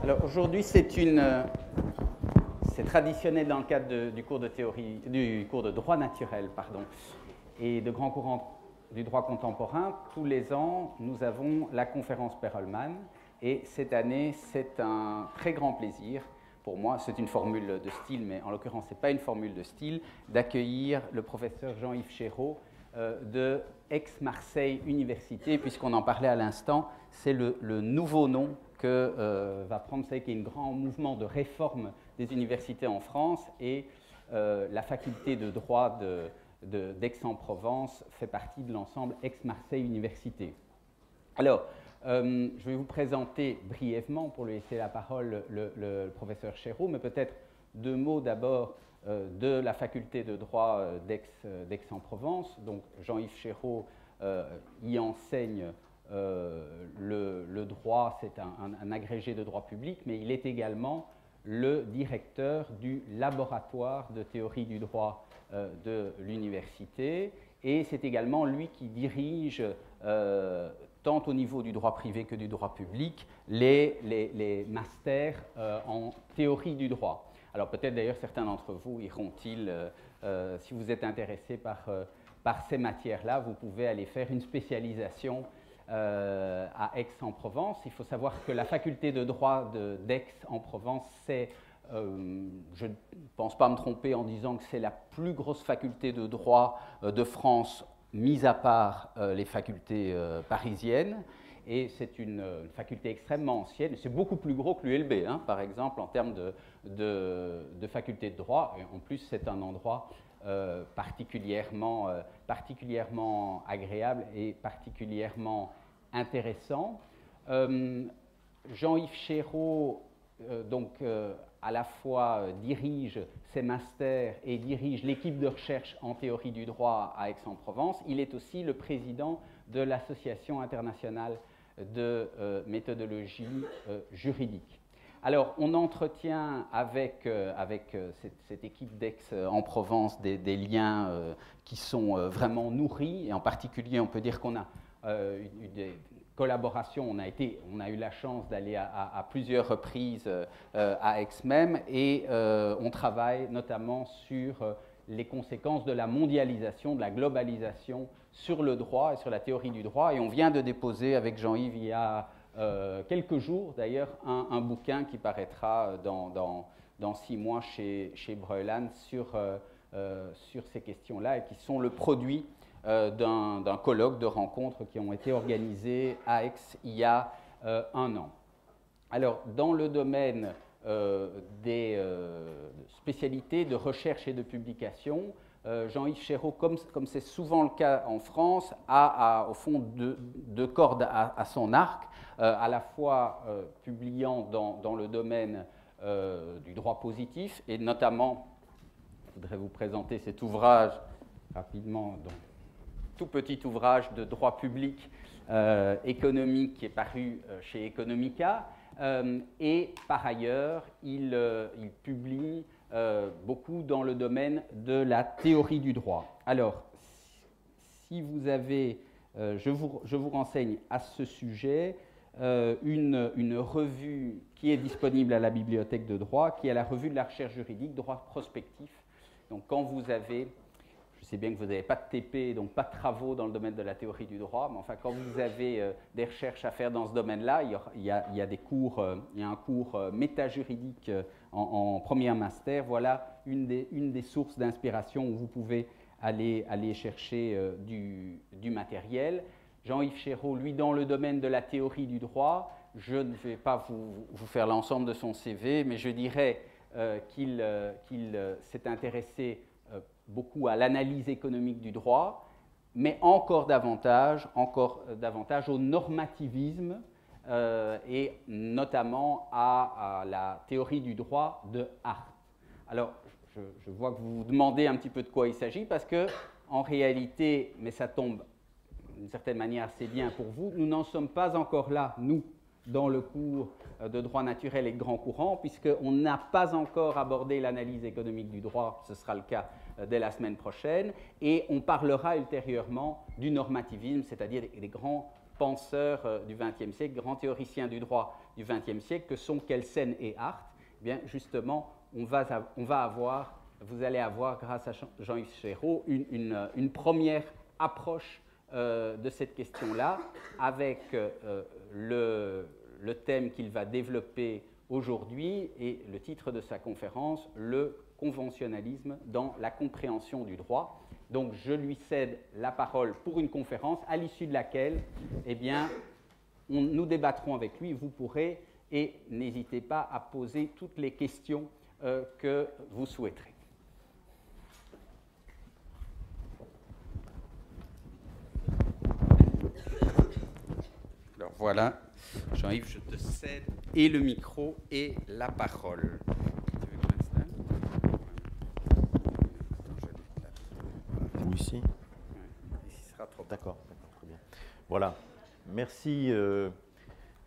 Alors aujourd'hui, c'est traditionnel dans le cadre du cours de théorie, du cours de droit naturel, pardon, et de grands courants du droit contemporain. Tous les ans, nous avons la conférence Perelman, et cette année, c'est un très grand plaisir pour moi, c'est une formule de style, mais en l'occurrence, ce n'est pas une formule de style, d'accueillir le professeur Jean-Yves Chéreau de Aix-Marseille Université, puisqu'on en parlait à l'instant, c'est le nouveau nom que va prendre, c'est qu'il y a un grand mouvement de réforme des universités en France, et la faculté de droit d'Aix-en-Provence fait partie de l'ensemble Aix-Marseille Université. Alors, je vais vous présenter brièvement, pour lui laisser la parole, le professeur Chéreau, mais peut-être deux mots d'abord de la faculté de droit d'Aix-en-Provence. Donc, Jean-Yves Chéreau y enseigne le droit, c'est un agrégé de droit public, mais il est également le directeur du laboratoire de théorie du droit de l'université, et c'est également lui qui dirige tant au niveau du droit privé que du droit public, les masters en théorie du droit. Alors peut-être d'ailleurs certains d'entre vous iront-ils, si vous êtes intéressés par ces matières-là, vous pouvez aller faire une spécialisation à Aix-en-Provence. Il faut savoir que la faculté de droit d'Aix-en-Provence, c'est, je ne pense pas me tromper en disant que c'est la plus grosse faculté de droit de France, mis à part les facultés parisiennes, et c'est une faculté extrêmement ancienne. C'est beaucoup plus gros que l'ULB, hein, par exemple, en termes de faculté de droit. Et en plus, c'est un endroit particulièrement agréable et particulièrement intéressant. Jean-Yves Chéreau, à la fois dirige ses masters et dirige l'équipe de recherche en théorie du droit à Aix-en-Provence. Il est aussi le président de l'Association internationale de méthodologie juridique. Alors, on entretient avec cette équipe d'Aix-en-Provence des liens qui sont vraiment nourris, et en particulier, on peut dire qu'on a des collaboration, on a eu la chance d'aller à plusieurs reprises à Aix même, et on travaille notamment sur les conséquences de la mondialisation, de la globalisation sur le droit et sur la théorie du droit. Et on vient de déposer avec Jean-Yves il y a quelques jours d'ailleurs un bouquin qui paraîtra dans 6 mois chez Breuilan sur ces questions-là, et qui sont le produit d'un colloque de rencontres qui ont été organisés à Aix il y a 1 an. Alors, dans le domaine des spécialités de recherche et de publication, Jean-Yves Chéreau, comme c'est souvent le cas en France, a au fond deux cordes à son arc, à la fois publiant dans le domaine du droit positif, et notamment, je voudrais vous présenter cet ouvrage rapidement, donc, tout petit ouvrage de droit public économique qui est paru chez Economica, et par ailleurs, il publie beaucoup dans le domaine de la théorie du droit. Alors, si vous avez, je vous renseigne à ce sujet une revue qui est disponible à la bibliothèque de droit, qui est la revue de la recherche juridique, droit prospectif. Donc, quand vous avez, je sais bien que vous n'avez pas de TP, donc pas de travaux dans le domaine de la théorie du droit, mais enfin, quand vous avez des recherches à faire dans ce domaine-là, il y a des cours, il y a un cours méta-juridique en premier master. Voilà une des sources d'inspiration où vous pouvez aller chercher du matériel. Jean-Yves Chéreau, lui, dans le domaine de la théorie du droit, je ne vais pas vous faire l'ensemble de son CV, mais je dirais qu'il s'est intéressé beaucoup à l'analyse économique du droit, mais encore davantage au normativisme et notamment à la théorie du droit de Hart. Alors, je vois que vous vous demandez un petit peu de quoi il s'agit, parce que, en réalité, mais ça tombe d'une certaine manière assez bien pour vous, nous n'en sommes pas encore là, nous, dans le cours de droit naturel et de grand courant, puisqu'on n'a pas encore abordé l'analyse économique du droit, ce sera le cas dès la semaine prochaine, et on parlera ultérieurement du normativisme, c'est-à-dire des grands penseurs du XXe siècle, grands théoriciens du droit du XXe siècle, que sont Kelsen et Hart. Eh bien, justement, vous allez avoir, grâce à Jean-Yves Chéreau, une première approche de cette question-là, avec le thème qu'il va développer aujourd'hui et le titre de sa conférence, le conventionnalisme dans la compréhension du droit. Donc, je lui cède la parole pour une conférence à l'issue de laquelle, eh bien, nous débattrons avec lui, vous pourrez, et n'hésitez pas à poser toutes les questions que vous souhaiterez. Alors voilà, Jean-Yves, je te cède et le micro et la parole. Ou ici? Ici sera trop. D'accord, très bien. Voilà. Merci,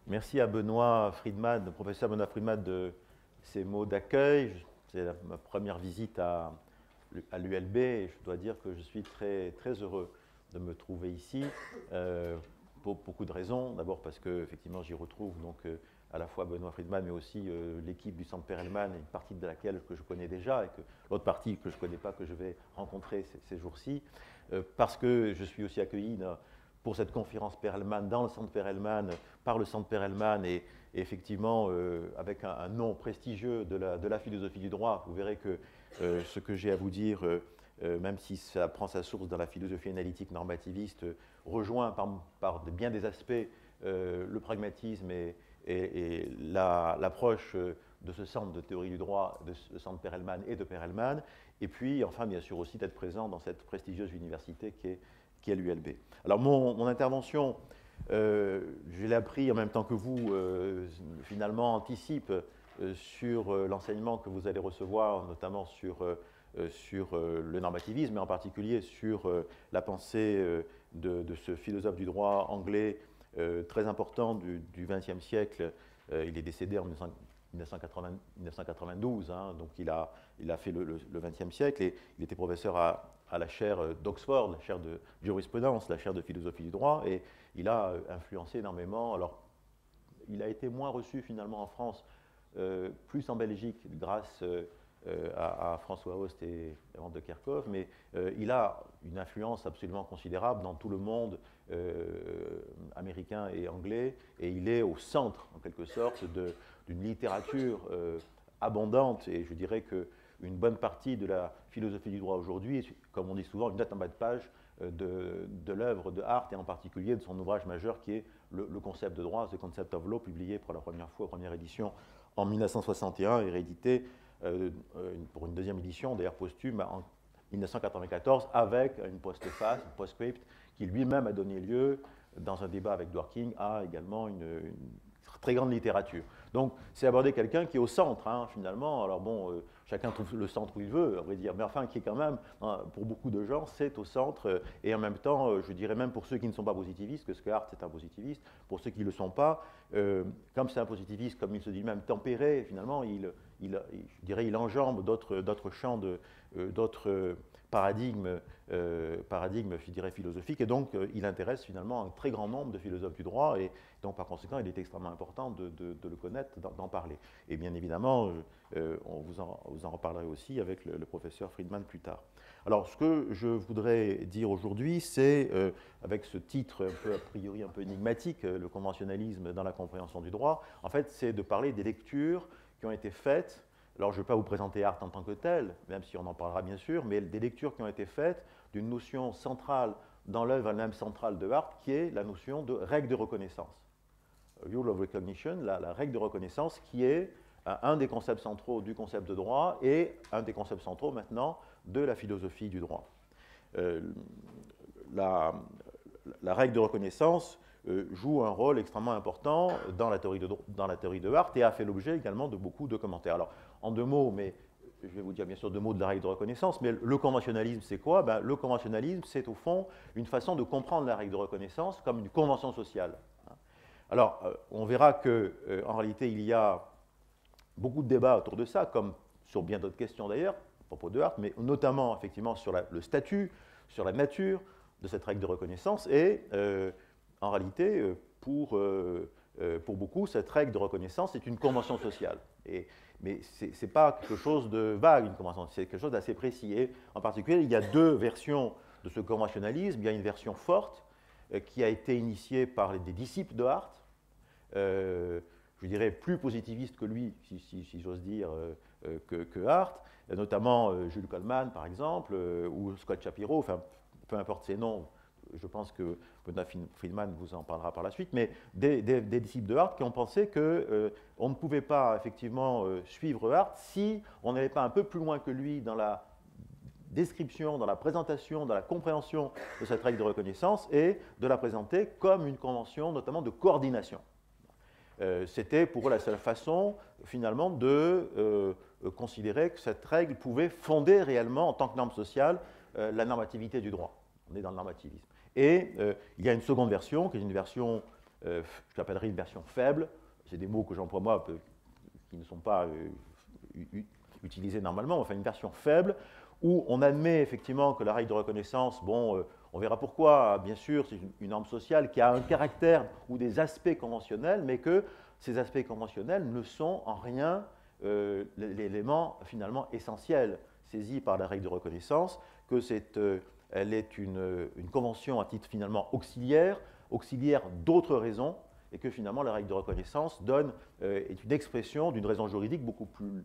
merci à Benoît Friedman, professeur Benoît Friedman, de ces mots d'accueil. C'est ma première visite à l'ULB et je dois dire que je suis très, très heureux de me trouver ici pour beaucoup de raisons. D'abord parce que effectivement j'y retrouve donc à la fois Benoît Friedman mais aussi l'équipe du Centre Perelman, une partie de laquelle que je connais déjà et que l'autre partie que je ne connais pas, que je vais rencontrer ces jours-ci. Parce que je suis aussi accueilli pour cette conférence Perelman dans le Centre Perelman, par le Centre Perelman et effectivement avec un nom prestigieux de la philosophie du droit. Vous verrez que ce que j'ai à vous dire, même si ça prend sa source dans la philosophie analytique normativiste, rejoint par bien des aspects le pragmatisme et l'approche de ce centre de théorie du droit, de ce centre Perelman et de Perelman, et puis enfin bien sûr aussi d'être présent dans cette prestigieuse université qui est l'ULB. Alors mon intervention, je l'ai appris en même temps que vous, finalement anticipe sur l'enseignement que vous allez recevoir, notamment sur le normativisme, mais en particulier sur la pensée de ce philosophe du droit anglais très important du XXe siècle. Il est décédé en 1992, hein, donc il a fait le XXe siècle et il était professeur à la chaire d'Oxford, la chaire de jurisprudence, la chaire de philosophie du droit, et il a influencé énormément. Alors, il a été moins reçu finalement en France, plus en Belgique, grâce à François Host et Van de Kerkhove, mais il a une influence absolument considérable dans tout le monde américain et anglais, et il est au centre, en quelque sorte, d'une littérature abondante, et je dirais qu'une bonne partie de la philosophie du droit aujourd'hui est, comme on dit souvent, une note en bas de page de l'œuvre de Hart, et en particulier de son ouvrage majeur qui est le concept de droit, The Concept of Law, publié pour la première fois, première édition, en 1961, et réédité pour une deuxième édition, d'ailleurs posthume, en 1994, avec une postface, un postscript, qui lui-même a donné lieu, dans un débat avec Dworkin, à également une très grande littérature. Donc, c'est aborder quelqu'un qui est au centre, hein, finalement. Alors bon, chacun trouve le centre où il veut, à vrai dire, mais enfin, qui est quand même, hein, pour beaucoup de gens, c'est au centre, et en même temps, je dirais même pour ceux qui ne sont pas positivistes, que Hart c'est un positiviste, pour ceux qui ne le sont pas, comme c'est un positiviste, comme il se dit même tempéré, finalement, je dirais, il enjambe d'autres champs, d'autres paradigmes, je dirais, philosophiques, et donc il intéresse finalement un très grand nombre de philosophes du droit, et donc par conséquent, il est extrêmement important de le connaître, d'en parler. Et bien évidemment, on vous en reparlerai aussi avec le professeur Friedman plus tard. Alors, ce que je voudrais dire aujourd'hui, c'est, avec ce titre un peu, a priori un peu énigmatique, le conventionnalisme dans la compréhension du droit, en fait, c'est de parler des lectures qui ont été faites. Alors, je ne vais pas vous présenter Hart en tant que tel, même si on en parlera bien sûr, mais des lectures qui ont été faites d'une notion centrale dans l'œuvre elle-même centrale de Hart, qui est la notion de règle de reconnaissance. Rule of recognition, la règle de reconnaissance, qui est un des concepts centraux du concept de droit et un des concepts centraux maintenant de la philosophie du droit. La règle de reconnaissance joue un rôle extrêmement important dans la théorie de Hart et a fait l'objet également de beaucoup de commentaires. Alors, en deux mots, mais je vais vous dire bien sûr deux mots de la règle de reconnaissance, mais le conventionnalisme, c'est quoi? Ben, le conventionnalisme, c'est au fond une façon de comprendre la règle de reconnaissance comme une convention sociale. Alors, on verra qu'en réalité, il y a beaucoup de débats autour de ça, comme sur bien d'autres questions d'ailleurs, à propos de Hart, mais notamment effectivement sur le statut, sur la nature de cette règle de reconnaissance. Et en réalité, pour beaucoup, cette règle de reconnaissance est une convention sociale. Mais ce n'est pas quelque chose de vague, une convention, c'est quelque chose d'assez précis. Et en particulier, il y a deux versions de ce conventionnalisme. Il y a une version forte qui a été initiée par des disciples de Hart, je dirais peu positiviste que lui, si j'ose dire, que Hart, notamment Jules Coleman, par exemple, ou Scott Shapiro, enfin, peu importe ses noms, je pense que Bernard Friedman vous en parlera par la suite, mais des disciples de Hart qui ont pensé qu'on ne pouvait pas effectivement suivre Hart si on n'allait pas un peu plus loin que lui dans la description, dans la présentation, dans la compréhension de cette règle de reconnaissance et de la présenter comme une convention notamment de coordination. C'était pour eux la seule façon, finalement, de considérer que cette règle pouvait fonder réellement, en tant que norme sociale, la normativité du droit. On est dans le normativisme. Et il y a une seconde version, qui est une version, je l'appellerais une version faible. C'est des mots que j'emploie moi, qui ne sont pas utilisés normalement, enfin une version faible, où on admet effectivement que la règle de reconnaissance, bon, on verra pourquoi, bien sûr, c'est une norme sociale qui a un caractère ou des aspects conventionnels, mais que ces aspects conventionnels ne sont en rien l'élément finalement essentiel saisi par la règle de reconnaissance, que elle est une convention à titre finalement auxiliaire d'autres raisons, et que finalement la règle de reconnaissance est une expression d'une raison juridique beaucoup plus,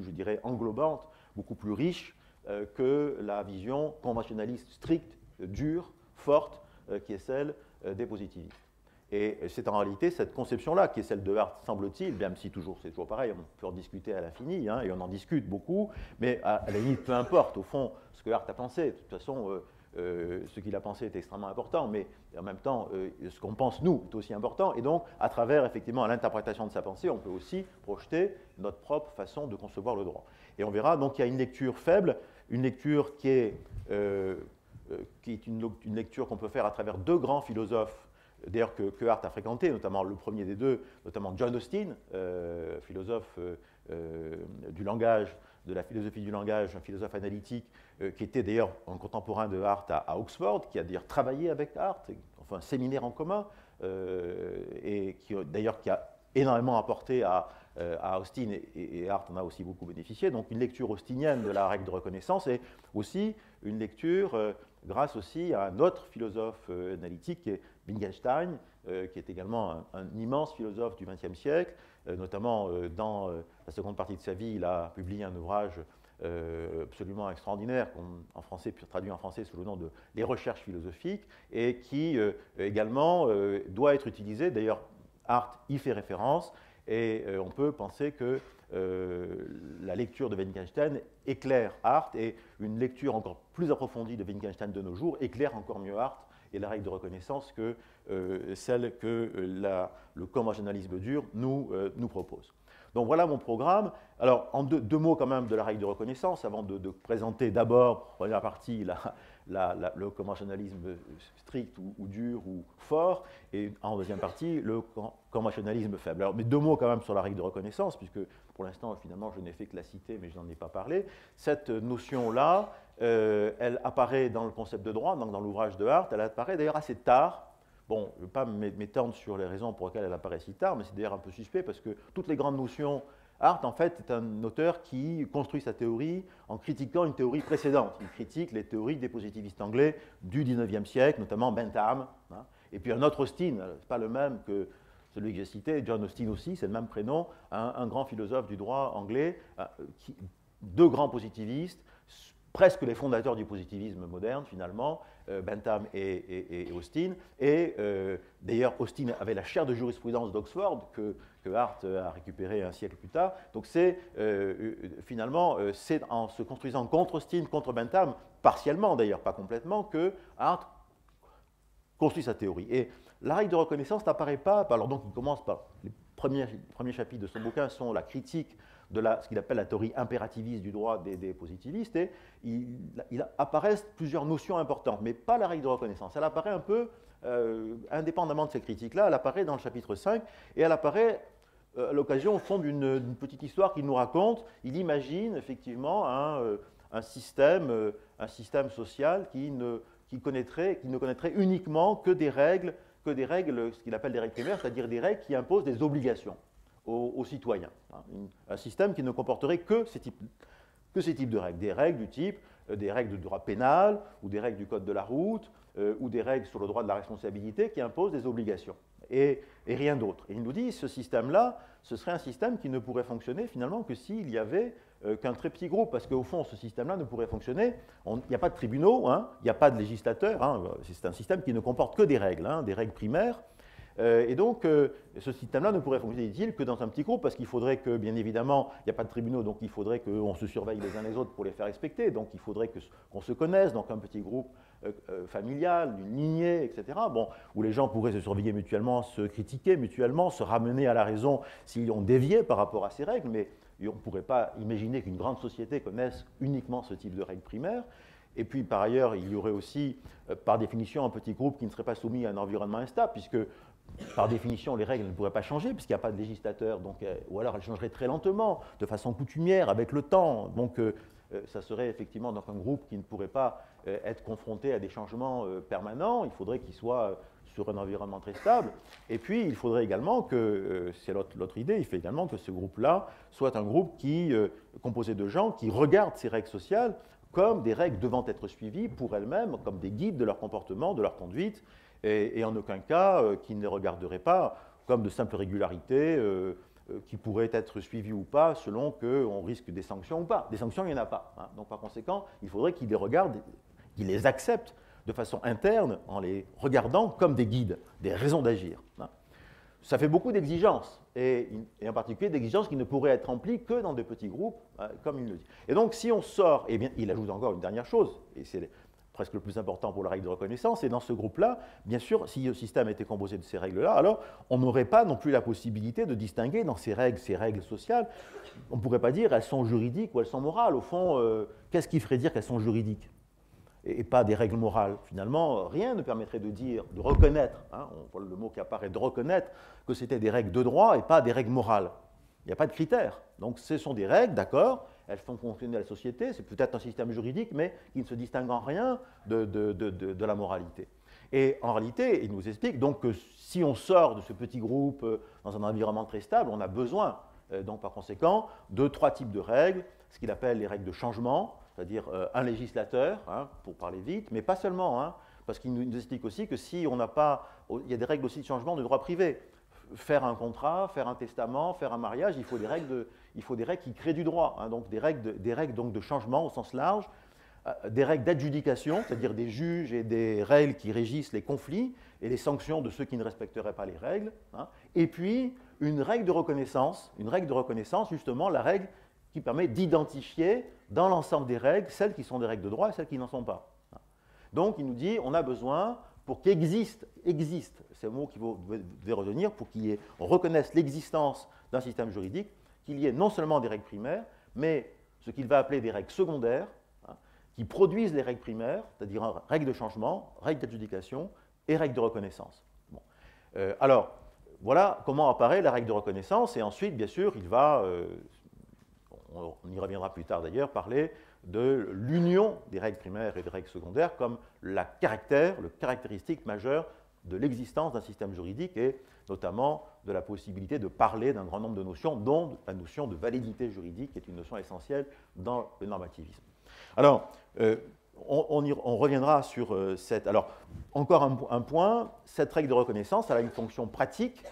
je dirais, englobante, beaucoup plus riche que la vision conventionnaliste stricte, dure, forte, qui est celle des positivistes. Et c'est en réalité cette conception-là qui est celle de Hart, semble-t-il, même si c'est toujours pareil, on peut en discuter à l'infini, hein, et on en discute beaucoup, mais à la limite, peu importe, au fond, ce que Hart a pensé. De toute façon, ce qu'il a pensé est extrêmement important, mais en même temps, ce qu'on pense, nous, est aussi important. Et donc, à travers, effectivement, l'interprétation de sa pensée, on peut aussi projeter notre propre façon de concevoir le droit. Et on verra, donc, il y a une lecture faible, une lecture qui est une lecture qu'on peut faire à travers deux grands philosophes, d'ailleurs que Hart a fréquenté, notamment le premier des deux, notamment John Austin, philosophe du langage, de la philosophie du langage, un philosophe analytique, qui était d'ailleurs un contemporain de Hart à Oxford, qui a d'ailleurs travaillé avec Hart, enfin un séminaire en commun, et qui d'ailleurs qui a énormément apporté à Austin, et Hart en a aussi beaucoup bénéficié. Donc une lecture austinienne de la règle de reconnaissance et aussi une lecture grâce aussi à un autre philosophe analytique qui est Wittgenstein, qui est également un immense philosophe du XXe siècle, notamment dans la seconde partie de sa vie, il a publié un ouvrage absolument extraordinaire, traduit en français sous le nom de « Les recherches philosophiques », et qui également doit être utilisé, d'ailleurs Hart y fait référence, et on peut penser que la lecture de Wittgenstein éclaire Hart, et une lecture encore plus approfondie de Wittgenstein de nos jours éclaire encore mieux Hart et la règle de reconnaissance que celle que le conventionnalisme dur nous propose. Donc voilà mon programme. Alors en deux mots quand même de la règle de reconnaissance, avant de présenter d'abord, première partie, le conventionnalisme strict ou dur ou fort, et en deuxième partie, le conventionnalisme faible. Alors, mais deux mots quand même sur la règle de reconnaissance, puisque pour l'instant, finalement, je n'ai fait que la citer, mais je n'en ai pas parlé. Cette notion-là, elle apparaît dans le concept de droit, donc dans l'ouvrage de Hart, elle apparaît d'ailleurs assez tard. Bon, je ne vais pas m'étendre sur les raisons pour lesquelles elle apparaît si tard, mais c'est d'ailleurs un peu suspect, parce que toutes les grandes notions, Hart, en fait, est un auteur qui construit sa théorie en critiquant une théorie précédente. Il critique les théories des positivistes anglais du XIXe siècle, notamment Bentham, hein, et puis un autre Austin, ce n'est pas le même que celui que j'ai cité, John Austin aussi, c'est le même prénom, un grand philosophe du droit anglais, deux grands positivistes, presque les fondateurs du positivisme moderne, finalement, Bentham et Austin. Et d'ailleurs, Austin avait la chaire de jurisprudence d'Oxford, que Hart a récupéré un siècle plus tard. Donc c'est finalement, c'est en se construisant contre Austin, contre Bentham, partiellement d'ailleurs, pas complètement, que Hart construit sa théorie. Et la règle de reconnaissance n'apparaît pas, alors donc il commence par, les premiers chapitres de son bouquin sont la critique de ce qu'il appelle la théorie impérativiste du droit des positivistes, et il apparaissent plusieurs notions importantes, mais pas la règle de reconnaissance. Elle apparaît un peu, indépendamment de ces critiques-là, elle apparaît dans le chapitre 5, et elle apparaît à l'occasion, au fond, d'une petite histoire qu'il nous raconte. Il imagine effectivement un système social qui ne connaîtrait uniquement que des règles que des règles, ce qu'il appelle des règles primaires, c'est-à-dire des règles qui imposent des obligations aux citoyens. Un système qui ne comporterait que ces types de règles. Des règles du type des règles de droit pénal, ou des règles du code de la route, ou des règles sur le droit de la responsabilité qui imposent des obligations. Et rien d'autre. Et il nous dit, ce système-là, ce serait un système qui ne pourrait fonctionner finalement que s'il y avait qu'un très petit groupe, parce qu'au fond, ce système-là ne pourrait fonctionner. Il n'y a pas de tribunaux, il n'y a pas de législateurs, c'est un système qui ne comporte que des règles primaires. Et donc, ce système-là ne pourrait fonctionner, dit-il, que dans un petit groupe, parce qu'il faudrait que, bien évidemment, il n'y a pas de tribunaux, donc il faudrait qu'on se surveille les uns les autres pour les faire respecter, donc il faudrait qu'on se connaisse, donc un petit groupe familial, d'une lignée, etc., où les gens pourraient se surveiller mutuellement, se critiquer mutuellement, se ramener à la raison si on déviait par rapport à ces règles, mais on ne pourrait pas imaginer qu'une grande société connaisse uniquement ce type de règles primaires. Et puis, par ailleurs, il y aurait aussi, par définition, un petit groupe qui ne serait pas soumis à un environnement instable, puisque, par définition, les règles ne pourraient pas changer, puisqu'il n'y a pas de législateur, ou alors elles changeraient très lentement, de façon coutumière, avec le temps. Donc, ça serait effectivement donc, un groupe qui ne pourrait pas être confronté à des changements permanents. Il faudrait qu'il soit sur un environnement très stable. Et puis, il faudrait également que, c'est l'autre idée, il fait également que ce groupe-là soit un groupe composé de gens qui regardent ces règles sociales comme des règles devant être suivies pour elles-mêmes, comme des guides de leur comportement, de leur conduite, et en aucun cas qui ne les regarderaient pas comme de simples régularités qui pourraient être suivies ou pas selon qu'on risque des sanctions ou pas. Des sanctions, il n'y en a pas. Donc par conséquent, il faudrait qu'ils les regardent, qu'ils les acceptent de façon interne en les regardant comme des guides, des raisons d'agir. Ça fait beaucoup d'exigences, et en particulier d'exigences qui ne pourraient être remplies que dans des petits groupes, comme il le dit. Et donc, si on sort, eh bien, il ajoute encore une dernière chose, et c'est presque le plus important pour la règle de reconnaissance, et dans ce groupe-là, bien sûr, si le système était composé de ces règles-là, alors on n'aurait pas non plus la possibilité de distinguer dans ces règles sociales, on ne pourrait pas dire elles sont juridiques ou elles sont morales. Au fond, qu'est-ce qui ferait dire qu'elles sont juridiques et pas des règles morales? Finalement, rien ne permettrait de dire, de reconnaître, on voit le mot qui apparaît, de reconnaître que c'était des règles de droit et pas des règles morales. Il n'y a pas de critères. Donc ce sont des règles, d'accord, elles font fonctionner la société, c'est peut-être un système juridique, mais qui ne se distingue en rien de la moralité. Et en réalité, il nous explique donc que si on sort de ce petit groupe dans un environnement très stable, on a besoin, donc par conséquent, de 3 types de règles, ce qu'il appelle les règles de changement, c'est-à-dire un législateur, pour parler vite, mais pas seulement, parce qu'il nous explique aussi que si on n'a pas, il y a des règles aussi de changement de droit privé. Faire un contrat, faire un testament, faire un mariage, il faut des règles qui créent du droit, donc des règles donc de changement au sens large, des règles d'adjudication, c'est-à-dire des juges et des règles qui régissent les conflits et les sanctions de ceux qui ne respecteraient pas les règles, et puis une règle de reconnaissance, justement la règle qui permet d'identifier dans l'ensemble des règles celles qui sont des règles de droit et celles qui n'en sont pas. Donc il nous dit on a besoin, pour qu'existe, c'est le mot qu'il vous devez retenir, pour qu'on reconnaisse l'existence d'un système juridique, qu'il y ait non seulement des règles primaires, mais ce qu'il va appeler des règles secondaires, qui produisent les règles primaires, c'est-à-dire règles de changement, règles d'adjudication et règles de reconnaissance. Alors, voilà comment apparaît la règle de reconnaissance, et ensuite, bien sûr, il va, on y reviendra plus tard d'ailleurs, parler de l'union des règles primaires et des règles secondaires comme le caractéristique majeure de l'existence d'un système juridique, et notamment de la possibilité de parler d'un grand nombre de notions, dont la notion de validité juridique, qui est une notion essentielle dans le normativisme. Alors, on reviendra sur cette... Alors, encore un point, cette règle de reconnaissance, elle a une fonction pratique,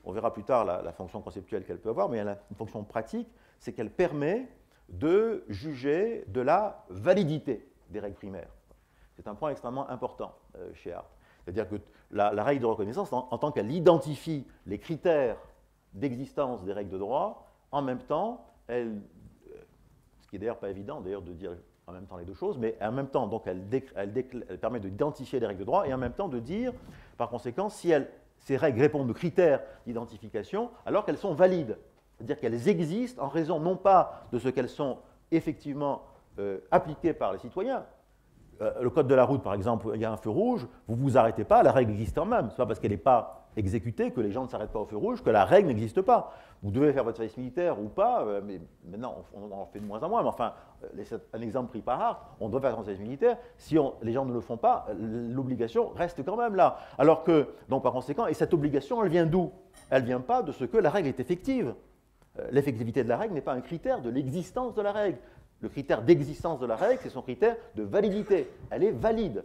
on verra plus tard la fonction conceptuelle qu'elle peut avoir, mais elle a une fonction pratique, c'est qu'elle permet de juger de la validité des règles primaires. C'est un point extrêmement important chez Hart. C'est-à-dire que la règle de reconnaissance, en tant qu'elle identifie les critères d'existence des règles de droit, en même temps, ce qui est d'ailleurs pas évident d'ailleurs de dire en même temps les deux choses, mais en même temps, donc, elle permet d'identifier les règles de droit et en même temps de dire, par conséquent, si ces règles répondent aux critères d'identification, alors qu'elles sont valides. C'est-à-dire qu'elles existent en raison non pas de ce qu'elles sont effectivement appliquées par les citoyens. Le code de la route, par exemple, il y a un feu rouge, vous ne vous arrêtez pas, la règle existe quand même. Ce n'est pas parce qu'elle n'est pas exécuter, que les gens ne s'arrêtent pas au feu rouge, que la règle n'existe pas. Vous devez faire votre service militaire ou pas, mais maintenant on en fait de moins en moins, mais enfin, un exemple pris par Hart, on doit faire son service militaire, si les gens ne le font pas, l'obligation reste quand même là. Alors que, donc par conséquent, et cette obligation, elle vient d'où? Elle ne vient pas de ce que la règle est effective. L'effectivité de la règle n'est pas un critère de l'existence de la règle. Le critère d'existence de la règle, c'est son critère de validité. Elle est valide.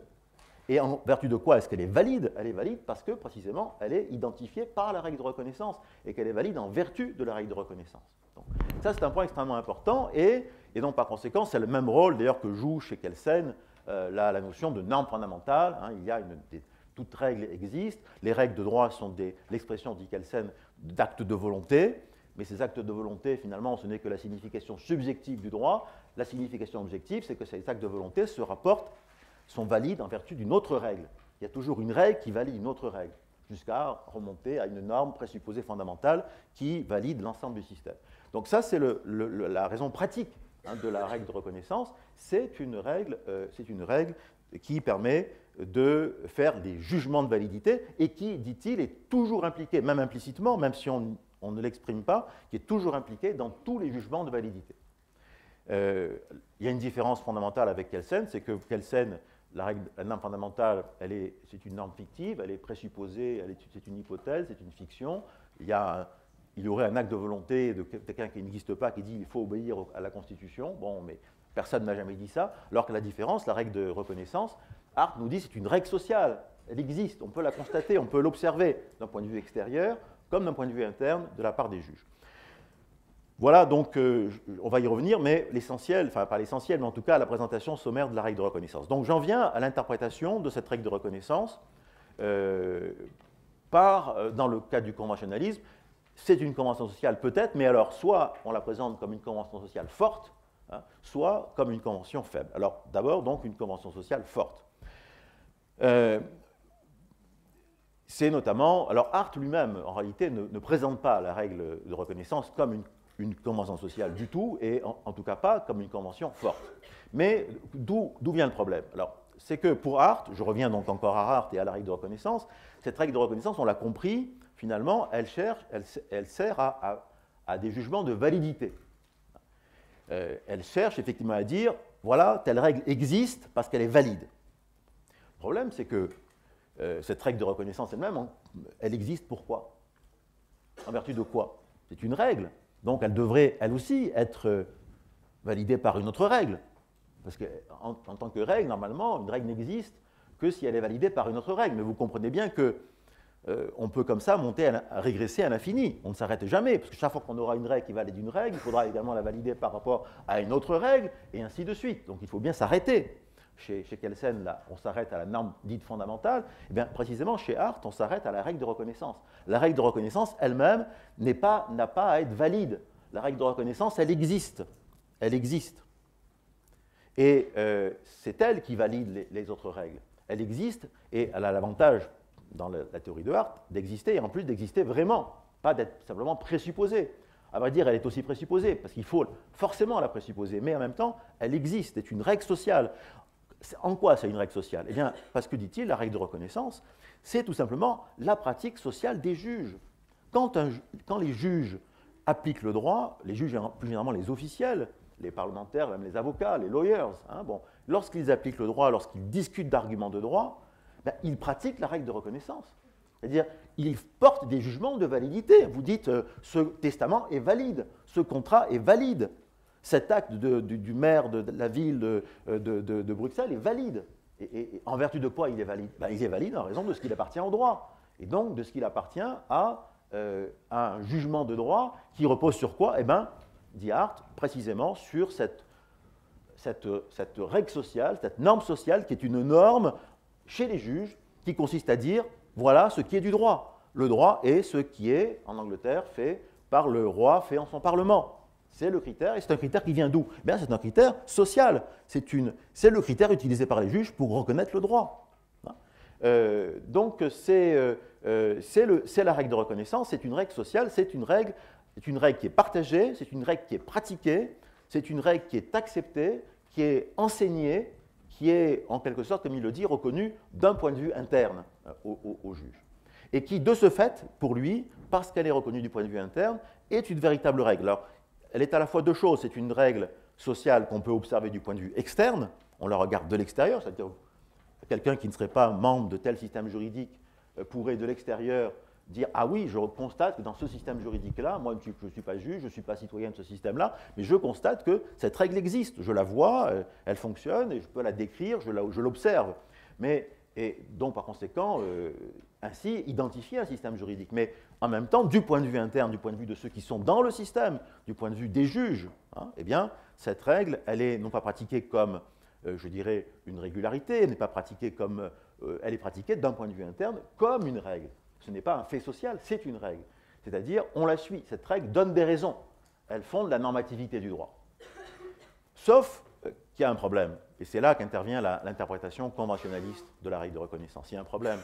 Et en vertu de quoi est-ce qu'elle est valide? Elle est valide parce que, précisément, elle est identifiée par la règle de reconnaissance et qu'elle est valide en vertu de la règle de reconnaissance. Donc, ça, c'est un point extrêmement important et donc, par conséquent, c'est le même rôle, d'ailleurs, que joue chez Kelsen la notion de norme fondamentale. Hein, toute règle existe. Les règles de droit sont l'expression, dit Kelsen, d'actes de volonté. Mais ces actes de volonté, finalement, ce n'est que la signification subjective du droit. La signification objective, c'est que ces actes de volonté sont valides en vertu d'une autre règle. Il y a toujours une règle qui valide une autre règle, jusqu'à remonter à une norme présupposée fondamentale qui valide l'ensemble du système. Donc ça, c'est la raison pratique de la règle de reconnaissance. C'est une règle qui permet de faire des jugements de validité et qui, dit-il, est toujours impliquée, même implicitement, même si on ne l'exprime pas, qui est toujours impliquée dans tous les jugements de validité. Il y a une différence fondamentale avec Kelsen, c'est que Kelsen, la norme fondamentale, c'est une norme fictive, elle est présupposée, c'est une hypothèse, c'est une fiction. Il y aurait un acte de volonté de quelqu'un qui n'existe pas, qui dit qu'il faut obéir à la Constitution. Bon, mais personne n'a jamais dit ça. Alors que la différence, la règle de reconnaissance, Hart nous dit que c'est une règle sociale. Elle existe, on peut la constater, on peut l'observer d'un point de vue extérieur, comme d'un point de vue interne de la part des juges. Voilà, donc on va y revenir, mais l'essentiel, enfin pas l'essentiel, mais en tout cas la présentation sommaire de la règle de reconnaissance. Donc j'en viens à l'interprétation de cette règle de reconnaissance dans le cas du conventionnalisme. C'est une convention sociale peut-être, mais alors soit on la présente comme une convention sociale forte, hein, soit comme une convention faible. Alors d'abord donc une convention sociale forte. C'est notamment, alors Hart lui-même en réalité ne présente pas la règle de reconnaissance comme une convention sociale du tout, et en tout cas pas comme une convention forte. Mais d'où vient le problème? Alors, c'est que pour Hart, je reviens donc encore à Hart et à la règle de reconnaissance, cette règle de reconnaissance, on l'a compris, finalement, elle sert à des jugements de validité. Elle cherche effectivement à dire, voilà, telle règle existe parce qu'elle est valide. Le problème, c'est que cette règle de reconnaissance elle-même, elle existe pourquoi? En vertu de quoi? C'est une règle. Donc elle devrait, elle aussi, être validée par une autre règle. Parce qu'en tant que règle, normalement, une règle n'existe que si elle est validée par une autre règle. Mais vous comprenez bien qu'on peut comme ça régresser à l'infini. On ne s'arrête jamais, parce que chaque fois qu'on aura une règle qui valide une règle, il faudra également la valider par rapport à une autre règle, et ainsi de suite. Donc il faut bien s'arrêter. Chez Kelsen, là, on s'arrête à la norme dite fondamentale. Et bien, précisément, chez Hart, on s'arrête à la règle de reconnaissance. La règle de reconnaissance elle-même n'a pas à être valide. La règle de reconnaissance, elle existe. Elle existe. Et c'est elle qui valide les autres règles. Elle existe et elle a l'avantage, dans la théorie de Hart, d'exister, et en plus d'exister vraiment, pas d'être simplement présupposée. À vrai dire, elle est aussi présupposée, parce qu'il faut forcément la présupposer, mais en même temps, elle existe, c'est une règle sociale. En quoi c'est une règle sociale? Eh bien, parce que, dit-il, la règle de reconnaissance, c'est tout simplement la pratique sociale des juges. Quand les juges appliquent le droit, les juges, plus généralement les officiels, les parlementaires, même les avocats, les lawyers, hein, bon, lorsqu'ils appliquent le droit, lorsqu'ils discutent d'arguments de droit, ben, ils pratiquent la règle de reconnaissance. C'est-à-dire, ils portent des jugements de validité. Vous dites, ce testament est valide, ce contrat est valide. Cet acte du maire de la ville de Bruxelles est valide. Et en vertu de quoi il est valide? Ben, il est valide en raison de ce qu'il appartient au droit. Et donc de ce qu'il appartient à un jugement de droit qui repose sur quoi? Eh bien, dit Hart, précisément sur cette règle sociale, cette norme sociale qui est une norme chez les juges qui consiste à dire, voilà ce qui est du droit. Le droit est ce qui est, en Angleterre, fait par le roi, fait en son parlement. C'est le critère, et c'est un critère qui vient d'où? Bien, c'est un critère social. C'est le critère utilisé par les juges pour reconnaître le droit. Donc, c'est la règle de reconnaissance, c'est une règle sociale, c'est une règle qui est partagée, c'est une règle qui est pratiquée, c'est une règle qui est acceptée, qui est enseignée, qui est, en quelque sorte, comme il le dit, reconnue d'un point de vue interne au juge. et qui, de ce fait, pour lui, parce qu'elle est reconnue du point de vue interne, est une véritable règle. Alors, elle est à la fois deux choses. C'est une règle sociale qu'on peut observer du point de vue externe, on la regarde de l'extérieur, c'est-à-dire quelqu'un qui ne serait pas membre de tel système juridique pourrait, de l'extérieur, dire « Ah oui, je constate que dans ce système juridique-là, moi je ne suis pas juge, je ne suis pas citoyen de ce système-là, mais je constate que cette règle existe. Je la vois, elle fonctionne, et je peux la décrire, je l'observe. » Et donc, par conséquent, ainsi, identifier un système juridique. Mais en même temps, du point de vue interne, du point de vue de ceux qui sont dans le système, du point de vue des juges, eh bien, cette règle, elle est non pas pratiquée comme, je dirais, une régularité, elle n'est pas pratiquée comme, elle est pratiquée d'un point de vue interne comme une règle. Ce n'est pas un fait social, c'est une règle. C'est-à-dire, on la suit. Cette règle donne des raisons. Elle fonde la normativité du droit. Sauf qu'il y a un problème. Et c'est là qu'intervient l'interprétation conventionnaliste de la règle de reconnaissance. Il y a un problème.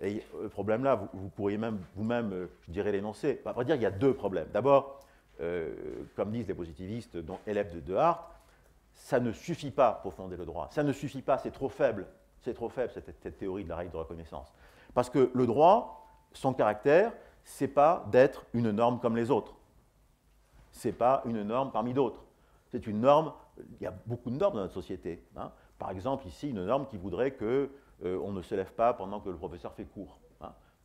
Et le problème-là, vous pourriez même vous-même, je dirais, l'énoncer. À vrai dire, il y a deux problèmes. D'abord, comme disent les positivistes, dont élèves de Hart, ça ne suffit pas pour fonder le droit. Ça ne suffit pas, c'est trop faible. C'est trop faible, cette théorie de la règle de reconnaissance. Parce que le droit, son caractère, ce n'est pas d'être une norme comme les autres. Ce n'est pas une norme parmi d'autres. C'est une norme, il y a beaucoup de normes dans notre société. Par exemple, ici, une norme qui voudrait qu'on ne se lève pas pendant que le professeur fait cours.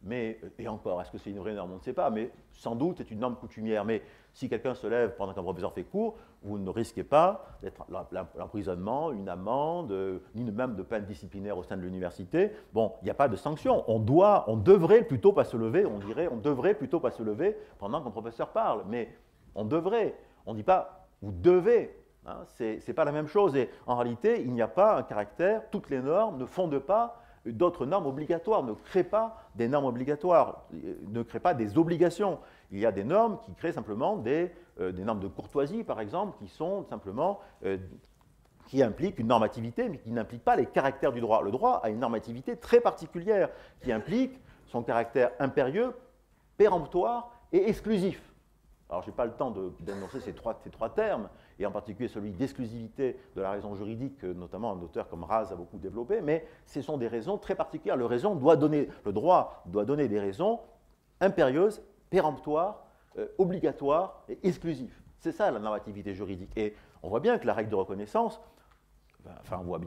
Mais, et encore, est-ce que c'est une vraie norme? On ne sait pas, mais sans doute c'est une norme coutumière. Mais si quelqu'un se lève pendant qu'un professeur fait cours, vous ne risquez pas l'emprisonnement, une amende, ni même de peine disciplinaire au sein de l'université. Bon, il n'y a pas de sanction. On devrait plutôt pas se lever, on dirait, on devrait plutôt pas se lever pendant qu'un professeur parle. Mais on devrait. On ne dit pas, vous devez. Ce n'est pas la même chose. Et en réalité, il n'y a pas un caractère, toutes les normes ne fondent pas d'autres normes obligatoires, ne créent pas des normes obligatoires, ne créent pas des obligations. Il y a des normes qui créent simplement des normes de courtoisie, par exemple, qui sont simplement, qui impliquent une normativité, mais qui n'impliquent pas les caractères du droit. Le droit a une normativité très particulière, qui implique son caractère impérieux, péremptoire et exclusif. Alors, je n'ai pas le temps d'énoncer ces trois termes, et en particulier celui d'exclusivité de la raison juridique, que notamment un auteur comme Raz a beaucoup développé, mais ce sont des raisons très particulières. Le droit doit donner des raisons impérieuses, péremptoires, obligatoires et exclusives. C'est ça la normativité juridique. Et on voit bien que la règle de reconnaissance, enfin on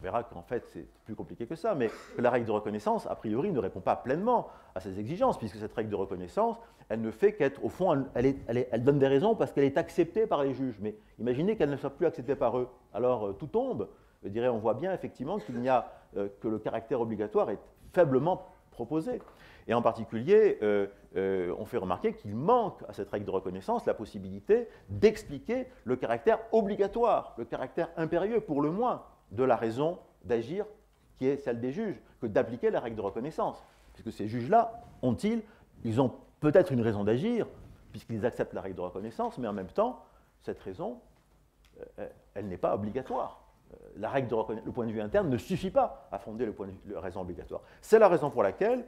verra qu'en fait c'est plus compliqué que ça, mais que la règle de reconnaissance, a priori, ne répond pas pleinement à ces exigences, puisque cette règle de reconnaissance, elle ne fait qu'être, au fond, elle donne des raisons parce qu'elle est acceptée par les juges. Mais imaginez qu'elle ne soit plus acceptée par eux. Alors tout tombe. Je dirais, on voit bien effectivement que le caractère obligatoire est faiblement proposé. Et en particulier, on fait remarquer qu'il manque à cette règle de reconnaissance la possibilité d'expliquer le caractère obligatoire, le caractère impérieux, pour le moins, de la raison d'agir qui est celle des juges, que d'appliquer la règle de reconnaissance. Puisque ces juges-là, ils ont peut-être une raison d'agir, puisqu'ils acceptent la règle de reconnaissance, mais en même temps, cette raison, elle n'est pas obligatoire. Le point de vue interne ne suffit pas à fonder la raison obligatoire. C'est la raison pour laquelle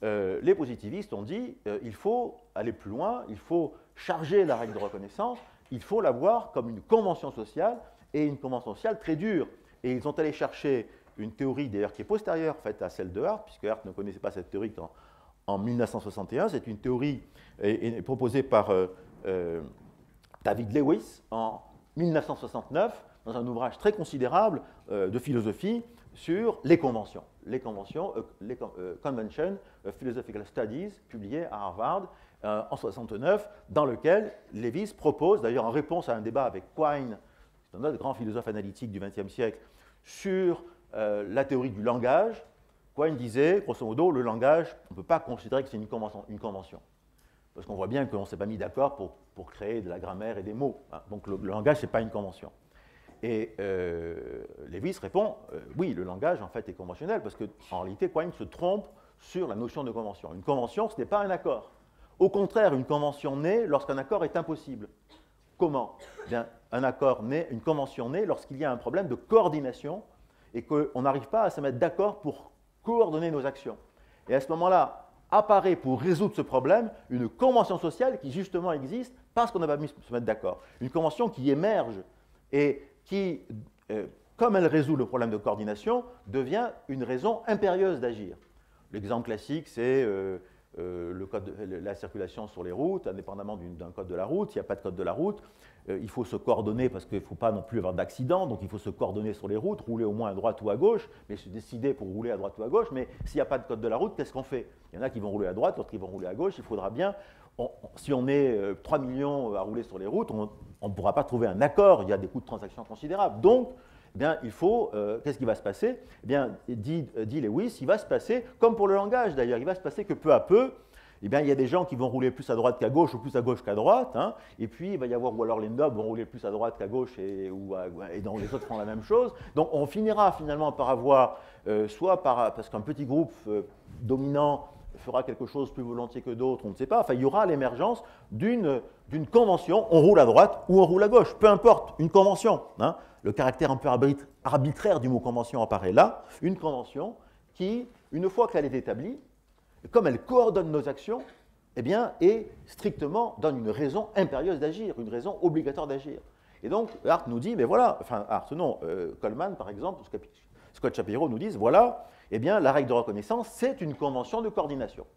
les positivistes ont dit il faut aller plus loin, il faut charger la règle de reconnaissance, il faut la voir comme une convention sociale, et une convention sociale très dure. Et ils sont allés chercher une théorie, d'ailleurs, qui est postérieure à celle de Hart, puisque Hart ne connaissait pas cette théorie en 1961. C'est une théorie proposée par David Lewis en 1969, dans un ouvrage très considérable de philosophie sur les conventions. Convention of Philosophical Studies, publié à Harvard en 1969, dans lequel Lewis propose, d'ailleurs en réponse à un débat avec Quine, c'est un autre grand philosophe analytique du XXe siècle, sur la théorie du langage. Quine disait, grosso modo, le langage, on ne peut pas considérer que c'est une convention. Parce qu'on voit bien qu'on ne s'est pas mis d'accord pour créer de la grammaire et des mots. Donc le langage, ce n'est pas une convention. Et Lewis répond, oui, le langage, en fait, est conventionnel, parce qu'en réalité, Quine se trompe sur la notion de convention. Une convention, ce n'est pas un accord. Au contraire, une convention naît lorsqu'un accord est impossible. Comment? Bien, une convention naît lorsqu'il y a un problème de coordination et qu'on n'arrive pas à se mettre d'accord pour coordonner nos actions. Et à ce moment-là, apparaît pour résoudre ce problème une convention sociale qui justement existe parce qu'on n'a pas mis se mettre d'accord. Une convention qui émerge et qui, comme elle résout le problème de coordination, devient une raison impérieuse d'agir. L'exemple classique, c'est la circulation sur les routes, indépendamment d'un code de la route. S'il n'y a pas de code de la route, il faut se coordonner parce qu'il ne faut pas non plus avoir d'accident, donc il faut se coordonner sur les routes, rouler au moins à droite ou à gauche, mais se décider pour rouler à droite ou à gauche. Mais s'il n'y a pas de code de la route, qu'est-ce qu'on fait? Il y en a qui vont rouler à droite, d'autres qui vont rouler à gauche. Il faudra bien, si on est 3 millions à rouler sur les routes, on ne pourra pas trouver un accord, il y a des coûts de transaction considérables. Donc, eh bien, il faut, qu'est-ce qui va se passer? Eh bien, dit Lewis, il va se passer, comme pour le langage d'ailleurs, il va se passer que peu à peu, eh bien, il y a des gens qui vont rouler plus à droite qu'à gauche ou plus à gauche qu'à droite, hein, et puis il va y avoir, ou alors les nobles vont rouler plus à droite qu'à gauche et donc les autres font la même chose. Donc on finira finalement par avoir, parce qu'un petit groupe dominant fera quelque chose plus volontiers que d'autres, on ne sait pas, enfin il y aura l'émergence d'une convention, on roule à droite ou on roule à gauche, peu importe, une convention, hein. Le caractère un peu arbitraire du mot convention apparaît là, une convention qui, une fois qu'elle est établie, comme elle coordonne nos actions, eh bien, et strictement donne une raison impérieuse d'agir, une raison obligatoire d'agir. Et donc, Hart nous dit, mais voilà, enfin, Hart, non, Coleman, par exemple, Scott Shapiro nous disent, voilà, eh bien, la règle de reconnaissance, c'est une convention de coordination.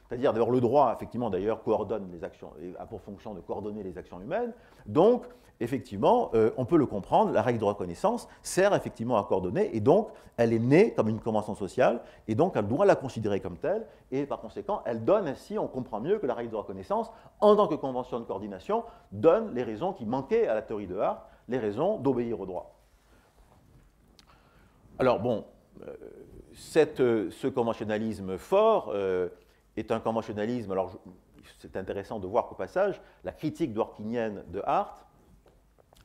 C'est-à-dire, d'abord, le droit, effectivement, d'ailleurs, coordonne les actions, a pour fonction de coordonner les actions humaines. Donc, effectivement, on peut le comprendre, la règle de reconnaissance sert effectivement à coordonner, et donc, elle est née comme une convention sociale, et donc, elle doit la considérer comme telle, et par conséquent, elle donne ainsi, on comprend mieux que la règle de reconnaissance, en tant que convention de coordination, donne les raisons qui manquaient à la théorie de Hart, les raisons d'obéir au droit. Alors, bon, ce conventionnalisme fort est un conventionnalisme, alors c'est intéressant de voir qu'au passage, la critique dworkinienne de Hart,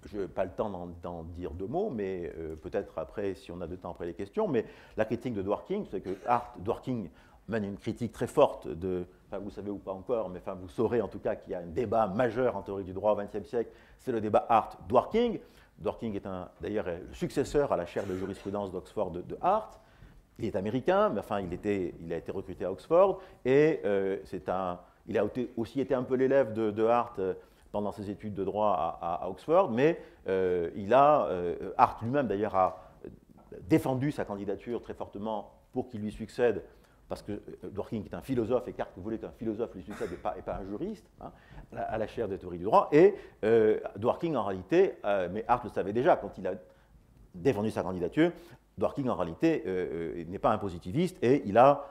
je n'ai pas le temps d'en dire deux mots, mais peut-être après, si on a de temps après les questions, mais la critique de Dworkin, c'est que Dworkin mène une critique très forte de, enfin vous savez ou pas encore, mais enfin vous saurez en tout cas qu'il y a un débat majeur en théorie du droit au XXe siècle, c'est le débat Hart-Dworkin. Dworkin est d'ailleurs le successeur à la chaire de jurisprudence d'Oxford de Hart. Il est américain, mais enfin il a été recruté à Oxford, et il a aussi été un peu l'élève de Hart pendant ses études de droit à Oxford, mais Hart lui-même d'ailleurs a défendu sa candidature très fortement pour qu'il lui succède, parce que Dworkin est un philosophe et qu'Hart voulait qu'un philosophe lui succède et pas un juriste, hein, à la chaire de théorie du droit, et Dworkin en réalité, mais Hart le savait déjà quand il a défendu sa candidature, Dworkin en réalité n'est pas un positiviste et il a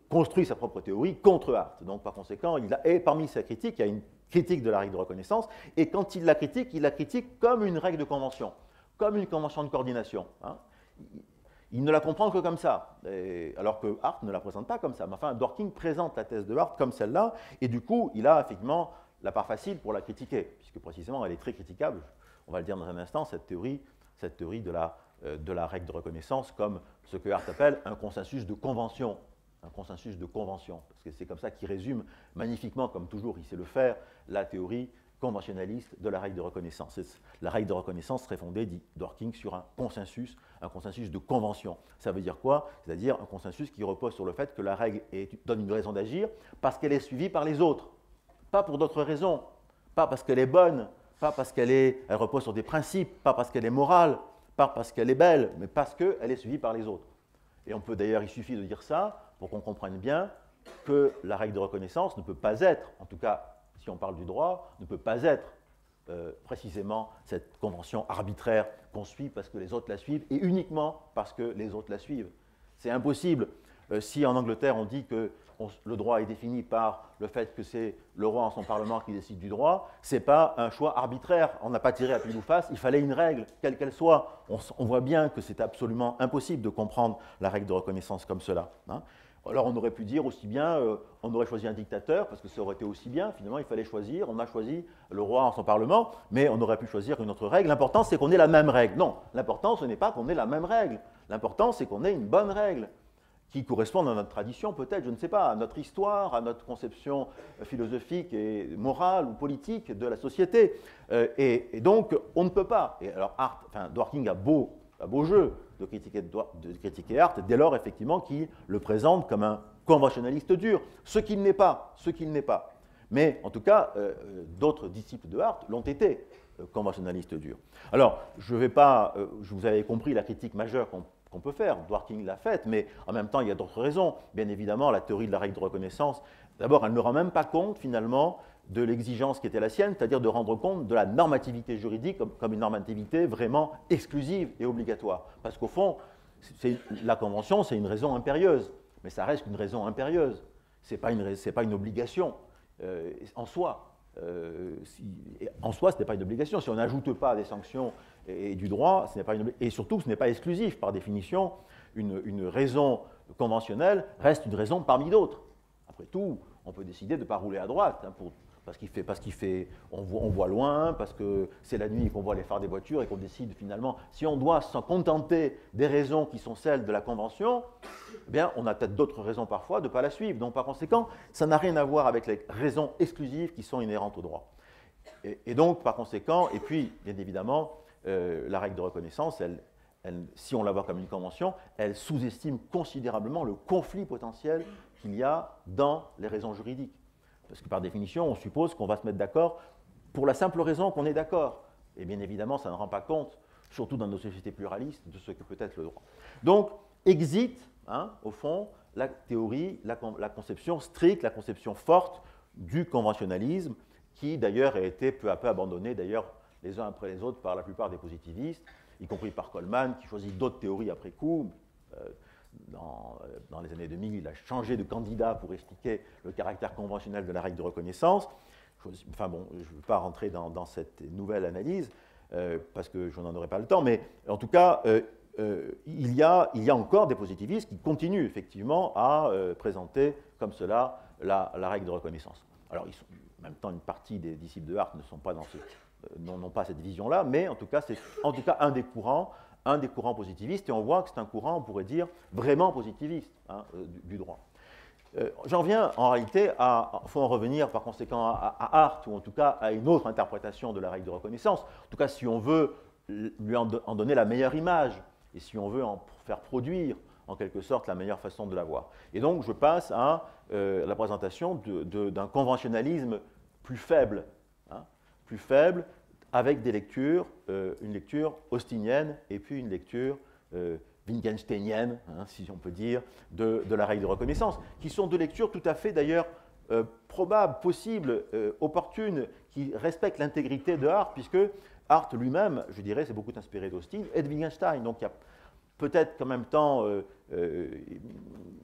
construit sa propre théorie contre Hart. Donc par conséquent, et parmi ses critiques, il y a une critique de la règle de reconnaissance, et quand il la critique comme une règle de convention, comme une convention de coordination. Hein. Il ne la comprend que comme ça, alors que Hart ne la présente pas comme ça. Mais enfin, Dworkin présente la thèse de Hart comme celle-là, et du coup, il a effectivement la part facile pour la critiquer, puisque précisément, elle est très critiquable, on va le dire dans un instant, cette théorie de la règle de reconnaissance comme ce que Hart appelle un consensus de convention. Un consensus de convention, parce que c'est comme ça qu'il résume magnifiquement, comme toujours il sait le faire, la théorie conventionnaliste de la règle de reconnaissance. La règle de reconnaissance serait fondée, dit Dworkin, sur un consensus de convention. Ça veut dire quoi? C'est-à-dire un consensus qui repose sur le fait que la règle donne une raison d'agir parce qu'elle est suivie par les autres, pas pour d'autres raisons, pas parce qu'elle est bonne, pas parce qu'elle repose sur des principes, pas parce qu'elle est morale, pas parce qu'elle est belle, mais parce qu'elle est suivie par les autres. Et on peut d'ailleurs, il suffit de dire ça pour qu'on comprenne bien que la règle de reconnaissance ne peut pas être, en tout cas si on parle du droit, ne peut pas être précisément cette convention arbitraire qu'on suit parce que les autres la suivent et uniquement parce que les autres la suivent. C'est impossible. Si en Angleterre on dit que le droit est défini par le fait que c'est le roi en son parlement qui décide du droit, ce n'est pas un choix arbitraire. On n'a pas tiré à pile ou face, il fallait une règle, quelle qu'elle soit. On voit bien que c'est absolument impossible de comprendre la règle de reconnaissance comme cela. Hein. Alors on aurait pu dire aussi bien, on aurait choisi un dictateur, parce que ça aurait été aussi bien, finalement il fallait choisir, on a choisi le roi en son parlement, mais on aurait pu choisir une autre règle. L'important c'est qu'on ait la même règle. Non, l'important ce n'est pas qu'on ait la même règle, l'important c'est qu'on ait une bonne règle, qui corresponde à notre tradition peut-être, je ne sais pas, à notre histoire, à notre conception philosophique et morale ou politique de la société. Et donc on ne peut pas, et alors Dworkin a beau jeu de critiquer Hart, dès lors effectivement qu'il le présente comme un conventionnaliste dur, ce qu'il n'est pas, Mais en tout cas, d'autres disciples de Hart l'ont été, conventionnalistes durs. Alors, je ne vais pas, vous avez compris la critique majeure qu'on peut faire. Dworkin l'a faite, mais en même temps, il y a d'autres raisons. Bien évidemment, la théorie de la règle de reconnaissance, d'abord, elle ne rend même pas compte, finalement, de l'exigence qui était la sienne, c'est-à-dire de rendre compte de la normativité juridique comme une normativité vraiment exclusive et obligatoire. Parce qu'au fond, la Convention, c'est une raison impérieuse, mais ça reste une raison impérieuse. Ce n'est pas une obligation en soi. En soi, ce n'est pas une obligation. Si on n'ajoute pas des sanctions et du droit, ce n'est pas et surtout, ce n'est pas exclusif. Par définition, une raison conventionnelle reste une raison parmi d'autres. Après tout, on peut décider de ne pas rouler à droite, hein, on voit loin, parce que c'est la nuit qu'on voit les phares des voitures et qu'on décide finalement, si on doit s'en contenter des raisons qui sont celles de la Convention, eh bien, on a peut-être d'autres raisons parfois de ne pas la suivre. Donc, par conséquent, ça n'a rien à voir avec les raisons exclusives qui sont inhérentes au droit. Et donc, par conséquent, et puis, bien évidemment, la règle de reconnaissance, si on la voit comme une convention, elle sous-estime considérablement le conflit potentiel qu'il y a dans les raisons juridiques. Parce que par définition, on suppose qu'on va se mettre d'accord pour la simple raison qu'on est d'accord. Et bien évidemment, ça ne rend pas compte, surtout dans nos sociétés pluralistes, de ce que peut être le droit. Donc, exit, au fond, la théorie, la conception stricte, la conception forte du conventionnalisme, qui d'ailleurs a été peu à peu abandonnée, d'ailleurs, les uns après les autres, par la plupart des positivistes, y compris par Coleman, qui choisit d'autres théories après coup. Dans les années 2000, il a changé de candidat pour expliquer le caractère conventionnel de la règle de reconnaissance. Enfin bon, je ne veux pas rentrer dans cette nouvelle analyse, parce que je n'en aurai pas le temps, mais en tout cas, il y a encore des positivistes qui continuent effectivement à présenter comme cela la règle de reconnaissance. Alors, en même temps, une partie des disciples de Hart n'ont pas cette vision-là, mais en tout cas, c'est un des courants positivistes, et on voit que c'est un courant, on pourrait dire, vraiment positiviste du droit. J'en viens en réalité il faut en revenir par conséquent à Hart, ou en tout cas à une autre interprétation de la règle de reconnaissance, en tout cas si on veut lui en donner la meilleure image, et si on veut en faire produire en quelque sorte la meilleure façon de la voir. Et donc je passe à la présentation d'un conventionnalisme plus faible, avec des lectures, une lecture austinienne et puis une lecture wittgensteinienne, si on peut dire, de la règle de reconnaissance, qui sont deux lectures tout à fait d'ailleurs probables, possibles, opportunes, qui respectent l'intégrité de Hart, puisque Hart lui-même, je dirais, s'est beaucoup inspiré d'Austin et de Wittgenstein. Donc il y a peut-être qu'en même temps,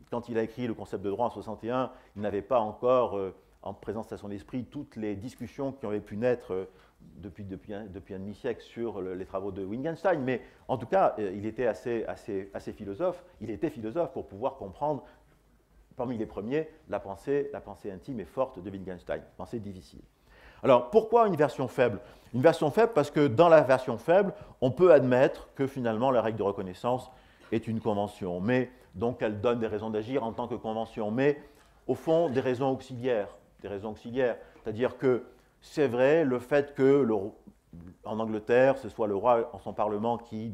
quand il a écrit le concept de droit en 1961, il n'avait pas encore en présence à son esprit toutes les discussions qui avaient pu naître depuis un demi-siècle sur les travaux de Wittgenstein, mais en tout cas, il était assez philosophe. Il était philosophe pour pouvoir comprendre, parmi les premiers, la pensée intime et forte de Wittgenstein, pensée difficile. Alors, pourquoi une version faible? Une version faible parce que dans la version faible, on peut admettre que finalement la règle de reconnaissance est une convention, mais donc elle donne des raisons d'agir en tant que convention, mais au fond des raisons auxiliaires, c'est-à-dire que c'est vrai le fait que en Angleterre, ce soit le roi en son parlement qui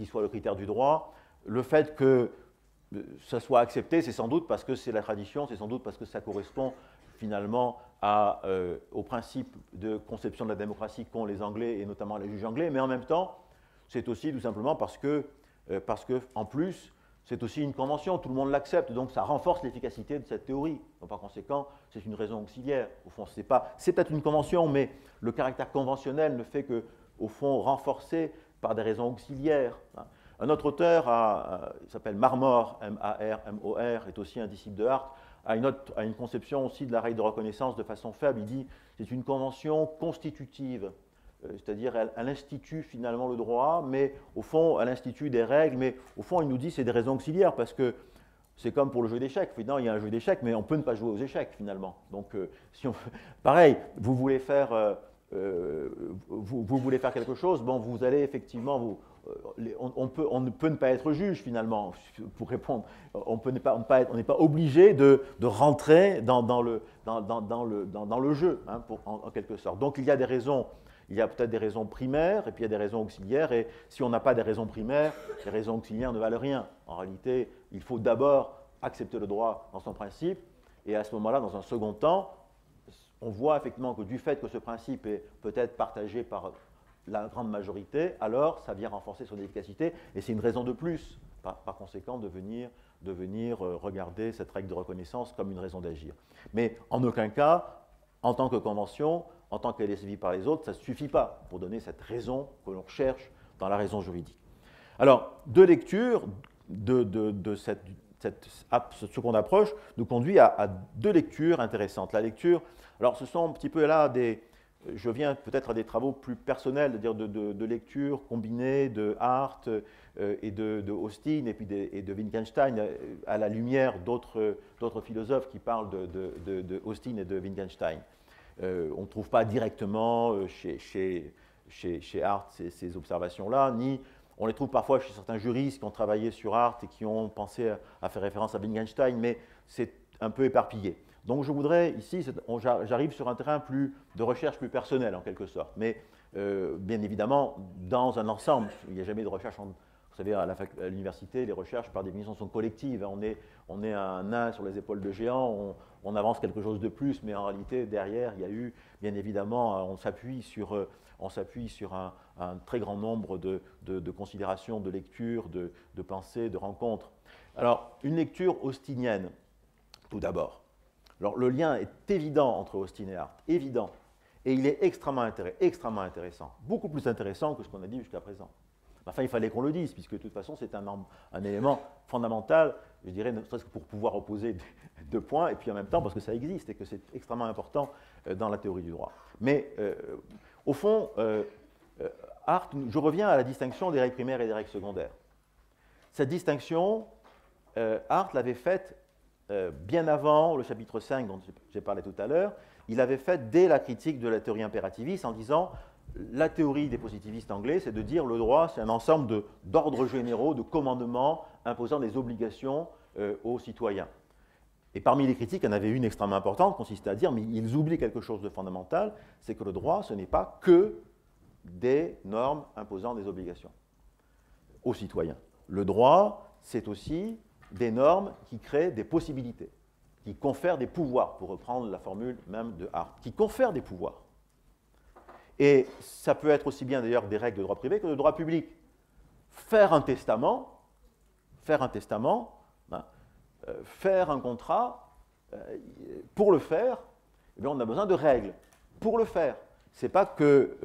soit le critère du droit, le fait que ça soit accepté, c'est sans doute parce que c'est la tradition, c'est sans doute parce que ça correspond finalement au principe de conception de la démocratie qu'ont les Anglais et notamment les juges anglais, mais en même temps, c'est aussi tout simplement parce que en plus, c'est aussi une convention, tout le monde l'accepte, donc ça renforce l'efficacité de cette théorie. Donc par conséquent, c'est une raison auxiliaire. Au fond, c'est peut-être une convention, mais le caractère conventionnel ne fait que, au fond, renforcer par des raisons auxiliaires. Un autre auteur, il s'appelle Marmor, M-A-R-M-O-R, est aussi un disciple de Hart, a une conception aussi de la règle de reconnaissance de façon faible. Il dit c'est une convention constitutive. C'est-à-dire elle institue finalement le droit, mais au fond, elle institue des règles, mais au fond, il nous dit que c'est des raisons auxiliaires, parce que c'est comme pour le jeu d'échecs. Finalement, il y a un jeu d'échecs, mais on peut ne pas jouer aux échecs, finalement. Donc, pareil, vous voulez faire quelque chose, bon, vous allez effectivement, on ne peut ne pas être juge, finalement, pour répondre. On n'est pas obligé de rentrer dans le jeu, en quelque sorte. Donc, il y a des raisons. Il y a peut-être des raisons primaires, et puis il y a des raisons auxiliaires, et si on n'a pas des raisons primaires, les raisons auxiliaires ne valent rien. En réalité, il faut d'abord accepter le droit dans son principe, et à ce moment-là, dans un second temps, on voit effectivement que du fait que ce principe est peut-être partagé par la grande majorité, alors ça vient renforcer son efficacité, et c'est une raison de plus, par conséquent, de venir regarder cette règle de reconnaissance comme une raison d'agir. Mais en aucun cas, en tant que convention, en tant qu'elle est suivie par les autres, ça ne suffit pas pour donner cette raison que l'on recherche dans la raison juridique. Alors, deux lectures de cette seconde approche nous conduit à deux lectures intéressantes. La lecture, alors ce sont un petit peu là je viens peut-être à des travaux plus personnels, c'est-à-dire de lecture combinée de Hart et de Austin et puis et de Wittgenstein à la lumière d'autres philosophes qui parlent de Austin et de Wittgenstein. On ne trouve pas directement chez Hart ces observations-là, ni on les trouve parfois chez certains juristes qui ont travaillé sur Hart et qui ont pensé à faire référence à Wittgenstein, mais c'est un peu éparpillé. Donc je voudrais, ici, j'arrive sur un terrain de recherche plus personnelle en quelque sorte, mais bien évidemment dans un ensemble. Il n'y a jamais de recherche, vous savez, à l'université, les recherches par définition sont collectives. On est un nain sur les épaules de géants, on avance quelque chose de plus, mais en réalité, derrière, il y a eu, bien évidemment, on s'appuie sur un très grand nombre de considérations, de lectures, de pensées, de rencontres. Alors, une lecture austinienne, tout d'abord. Alors, le lien est évident entre Austin et Hart, évident, et il est extrêmement intéressant, beaucoup plus intéressant que ce qu'on a dit jusqu'à présent. Enfin, il fallait qu'on le dise, puisque de toute façon, c'est un élément fondamental, je dirais, ne serait-ce que pour pouvoir opposer deux points, et puis en même temps, parce que ça existe et que c'est extrêmement important dans la théorie du droit. Mais, au fond, Hart, je reviens à la distinction des règles primaires et des règles secondaires. Cette distinction, Hart l'avait faite bien avant le chapitre 5 dont j'ai parlé tout à l'heure. Il l'avait faite dès la critique de la théorie impérativiste en disant la théorie des positivistes anglais, c'est de dire le droit, c'est un ensemble d'ordres généraux, de commandements imposant des obligations aux citoyens. Et parmi les critiques, il y en avait une extrêmement importante, consistait à dire, mais ils oublient quelque chose de fondamental, c'est que le droit, ce n'est pas que des normes imposant des obligations aux citoyens. Le droit, c'est aussi des normes qui créent des possibilités, qui confèrent des pouvoirs, pour reprendre la formule même de Hart, qui confèrent des pouvoirs. Et ça peut être aussi bien d'ailleurs des règles de droit privé que de droit public. Faire un testament, faire un contrat, pour le faire, eh bien, on a besoin de règles pour le faire. C'est pas que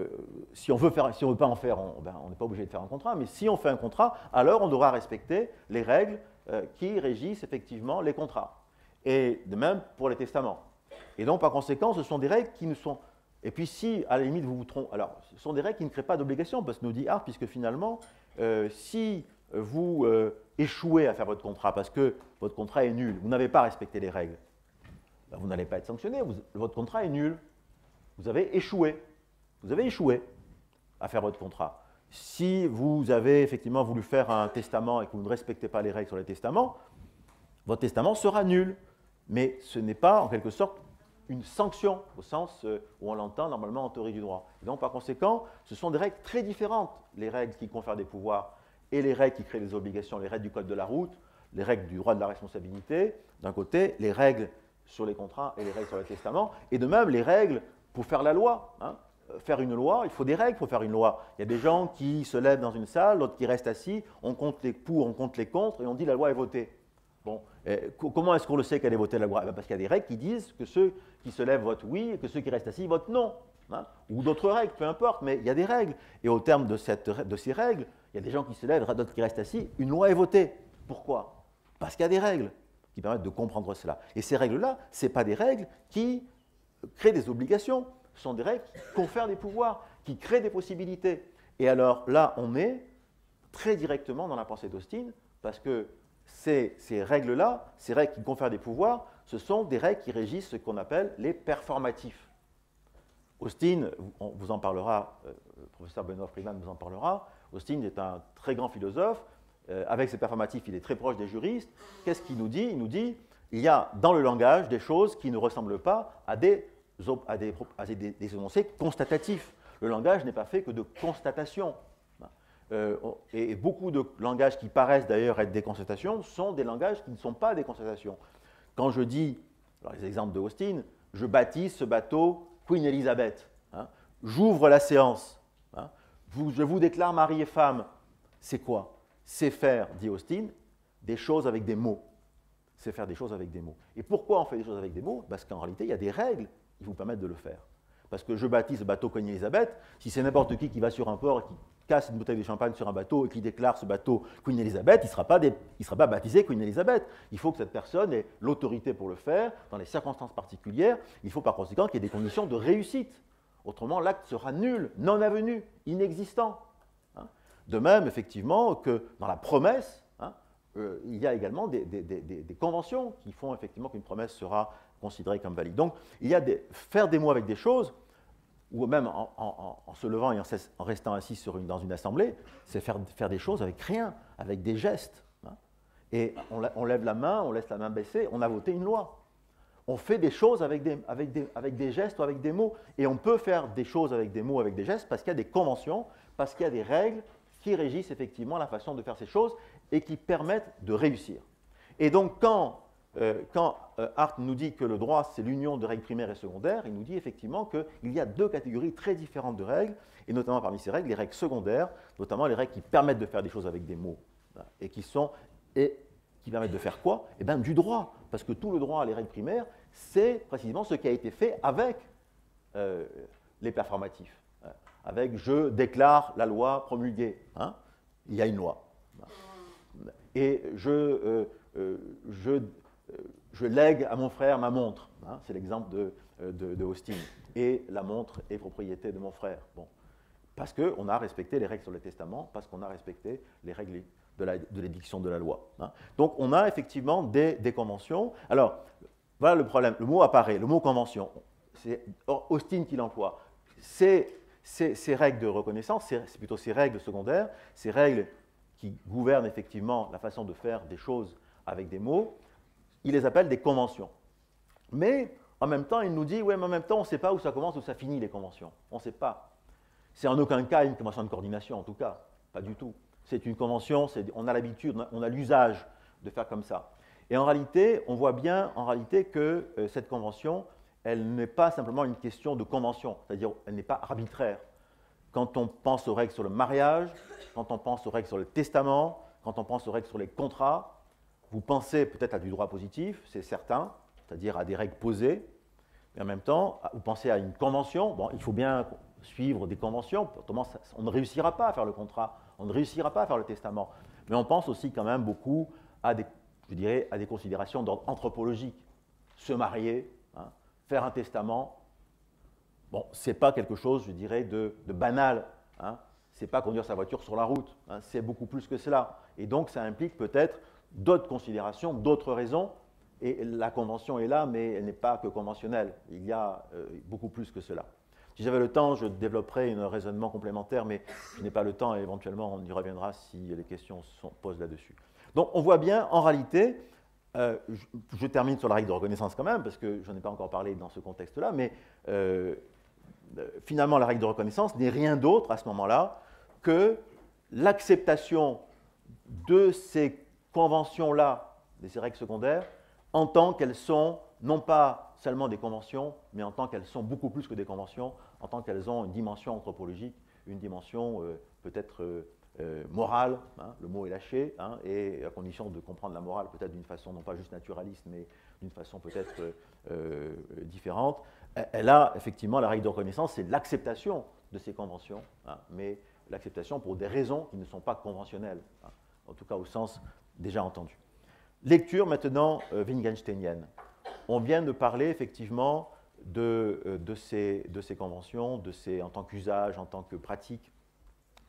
si on veut pas en faire, on n'est pas obligé de faire un contrat, mais si on fait un contrat, alors on devra respecter les règles qui régissent effectivement les contrats. Et de même pour les testaments. Et donc, par conséquent, ce sont des règles qui nous sont... Et puis si, à la limite, vous vous trompez... Alors, ce sont des règles qui ne créent pas d'obligation, parce que nous dit Hart, puisque finalement, si vous échouez à faire votre contrat parce que votre contrat est nul, vous n'avez pas respecté les règles, ben, vous n'allez pas être sanctionné, votre contrat est nul. Vous avez échoué. Vous avez échoué à faire votre contrat. Si vous avez effectivement voulu faire un testament et que vous ne respectez pas les règles sur le testament, votre testament sera nul. Mais ce n'est pas, en quelque sorte, une sanction, au sens où on l'entend normalement en théorie du droit. Et donc, par conséquent, ce sont des règles très différentes, les règles qui confèrent des pouvoirs et les règles qui créent des obligations, les règles du code de la route, les règles du droit de la responsabilité, d'un côté, les règles sur les contrats et les règles sur le testament, et de même les règles pour faire la loi. Faire une loi, il faut des règles pour faire une loi. Il y a des gens qui se lèvent dans une salle, d'autres qui restent assis, on compte les pour, on compte les contre, et on dit la loi est votée. Bon, comment est-ce qu'on le sait qu'elle est votée la loi? Parce qu'il y a des règles qui disent que ceux qui se lèvent votent oui, et que ceux qui restent assis votent non. Ou d'autres règles, peu importe, mais il y a des règles. Et au terme de ces règles, il y a des gens qui se lèvent, d'autres qui restent assis, une loi est votée. Pourquoi? Parce qu'il y a des règles qui permettent de comprendre cela. Et ces règles-là, ce n'est pas des règles qui créent des obligations. Ce sont des règles qui confèrent des pouvoirs, qui créent des possibilités. Et alors là, on est très directement dans la pensée d'Austin, parce que ces règles-là, ces règles qui confèrent des pouvoirs, ce sont des règles qui régissent ce qu'on appelle les performatifs. Austin, on vous en parlera, le professeur Benoît Friedman vous en parlera. Austin est un très grand philosophe. Avec ses performatifs, il est très proche des juristes. Qu'est-ce qu'il nous dit? Il nous dit il y a dans le langage des choses qui ne ressemblent pas à des énoncés constatatifs. Le langage n'est pas fait que de constatations. Et beaucoup de langages qui paraissent d'ailleurs être des constatations sont des langages qui ne sont pas des constatations. Quand je dis, alors les exemples de Austin, je baptise ce bateau Queen Elizabeth, j'ouvre la séance, je vous déclare mari et femme. C'est quoi? C'est faire, dit Austin, des choses avec des mots. C'est faire des choses avec des mots. Et pourquoi on fait des choses avec des mots? Parce qu'en réalité, il y a des règles qui vous permettent de le faire. Parce que je baptise le bateau Queen Elizabeth, si c'est n'importe qui va sur un port et qui casse une bouteille de champagne sur un bateau et qui déclare ce bateau Queen Elizabeth, il ne sera pas baptisé Queen Elizabeth. Il faut que cette personne ait l'autorité pour le faire, dans les circonstances particulières. Il faut par conséquent qu'il y ait des conditions de réussite. Autrement, l'acte sera nul, non avenu, inexistant. De même, effectivement, que dans la promesse, il y a également des conventions qui font effectivement qu'une promesse sera considérée comme valide. Donc, il y a faire des mots avec des choses, ou même en se levant et en restant assis dans une assemblée, c'est faire des choses avec rien, avec des gestes. Et on lève la main, on laisse la main baissée, on a voté une loi. On fait des choses avec des gestes ou avec des mots. Et on peut faire des choses avec des mots, avec des gestes, parce qu'il y a des conventions, parce qu'il y a des règles qui régissent effectivement la façon de faire ces choses et qui permettent de réussir. Et donc, quand Hart nous dit que le droit, c'est l'union de règles primaires et secondaires, il nous dit effectivement qu'il y a deux catégories très différentes de règles, et notamment parmi ces règles, les règles secondaires, notamment les règles qui permettent de faire des choses avec des mots, et qui permettent de faire quoi? Eh bien, du droit, parce que tout le droit, les règles primaires, c'est précisément ce qui a été fait avec les performatifs. Avec « je déclare la loi promulguée ». Il y a une loi. Et je lègue à mon frère ma montre. C'est l'exemple de Austin. Et la montre est propriété de mon frère. Bon. Parce qu'on a respecté les règles sur le testament, parce qu'on a respecté les règles de l'édiction de la loi. Donc on a effectivement des conventions. Alors, voilà le problème. Le mot apparaît, le mot convention. C'est Austin qui l'emploie. Ces règles de reconnaissance, c'est plutôt ces règles secondaires, ces règles qui gouvernent effectivement la façon de faire des choses avec des mots, il les appelle des conventions. Mais en même temps, il nous dit, oui, mais en même temps, on ne sait pas où ça commence, où ça finit les conventions. On ne sait pas. C'est en aucun cas une convention de coordination, en tout cas, pas du tout. C'est une convention, on a l'habitude, on a l'usage de faire comme ça. Et en réalité, on voit bien en réalité que cette convention, elle n'est pas simplement une question de convention, c'est-à-dire elle n'est pas arbitraire. Quand on pense aux règles sur le mariage, quand on pense aux règles sur le testament, quand on pense aux règles sur les contrats, vous pensez peut-être à du droit positif, c'est certain, c'est-à-dire à des règles posées, mais en même temps, vous pensez à une convention. Bon, il faut bien suivre des conventions, autrement on ne réussira pas à faire le contrat, on ne réussira pas à faire le testament. Mais on pense aussi quand même beaucoup à des considérations d'ordre anthropologique. Se marier, faire un testament, bon, ce n'est pas quelque chose, je dirais, de banal. Ce n'est pas conduire sa voiture sur la route. C'est beaucoup plus que cela. Et donc, ça implique peut-être d'autres considérations, d'autres raisons. Et la convention est là, mais elle n'est pas que conventionnelle. Il y a beaucoup plus que cela. Si j'avais le temps, je développerais un raisonnement complémentaire, mais je n'ai pas le temps et éventuellement on y reviendra si les questions se posent là-dessus. Donc, on voit bien, en réalité, je termine sur la règle de reconnaissance quand même, parce que je n'en ai pas encore parlé dans ce contexte-là, mais finalement, la règle de reconnaissance n'est rien d'autre à ce moment-là que l'acceptation de ces conventions-là, de ces règles secondaires, en tant qu'elles sont non pas seulement des conventions, mais en tant qu'elles sont beaucoup plus que des conventions, en tant qu'elles ont une dimension anthropologique, une dimension peut-être morale, le mot est lâché, et à condition de comprendre la morale peut-être d'une façon non pas juste naturaliste, mais d'une façon peut-être différente. Elle a effectivement, la règle de reconnaissance, c'est l'acceptation de ces conventions, mais l'acceptation pour des raisons qui ne sont pas conventionnelles, en tout cas au sens déjà entendu. Lecture maintenant wittgensteinienne. On vient de parler effectivement de ces conventions, en tant qu'usage, en tant que pratique.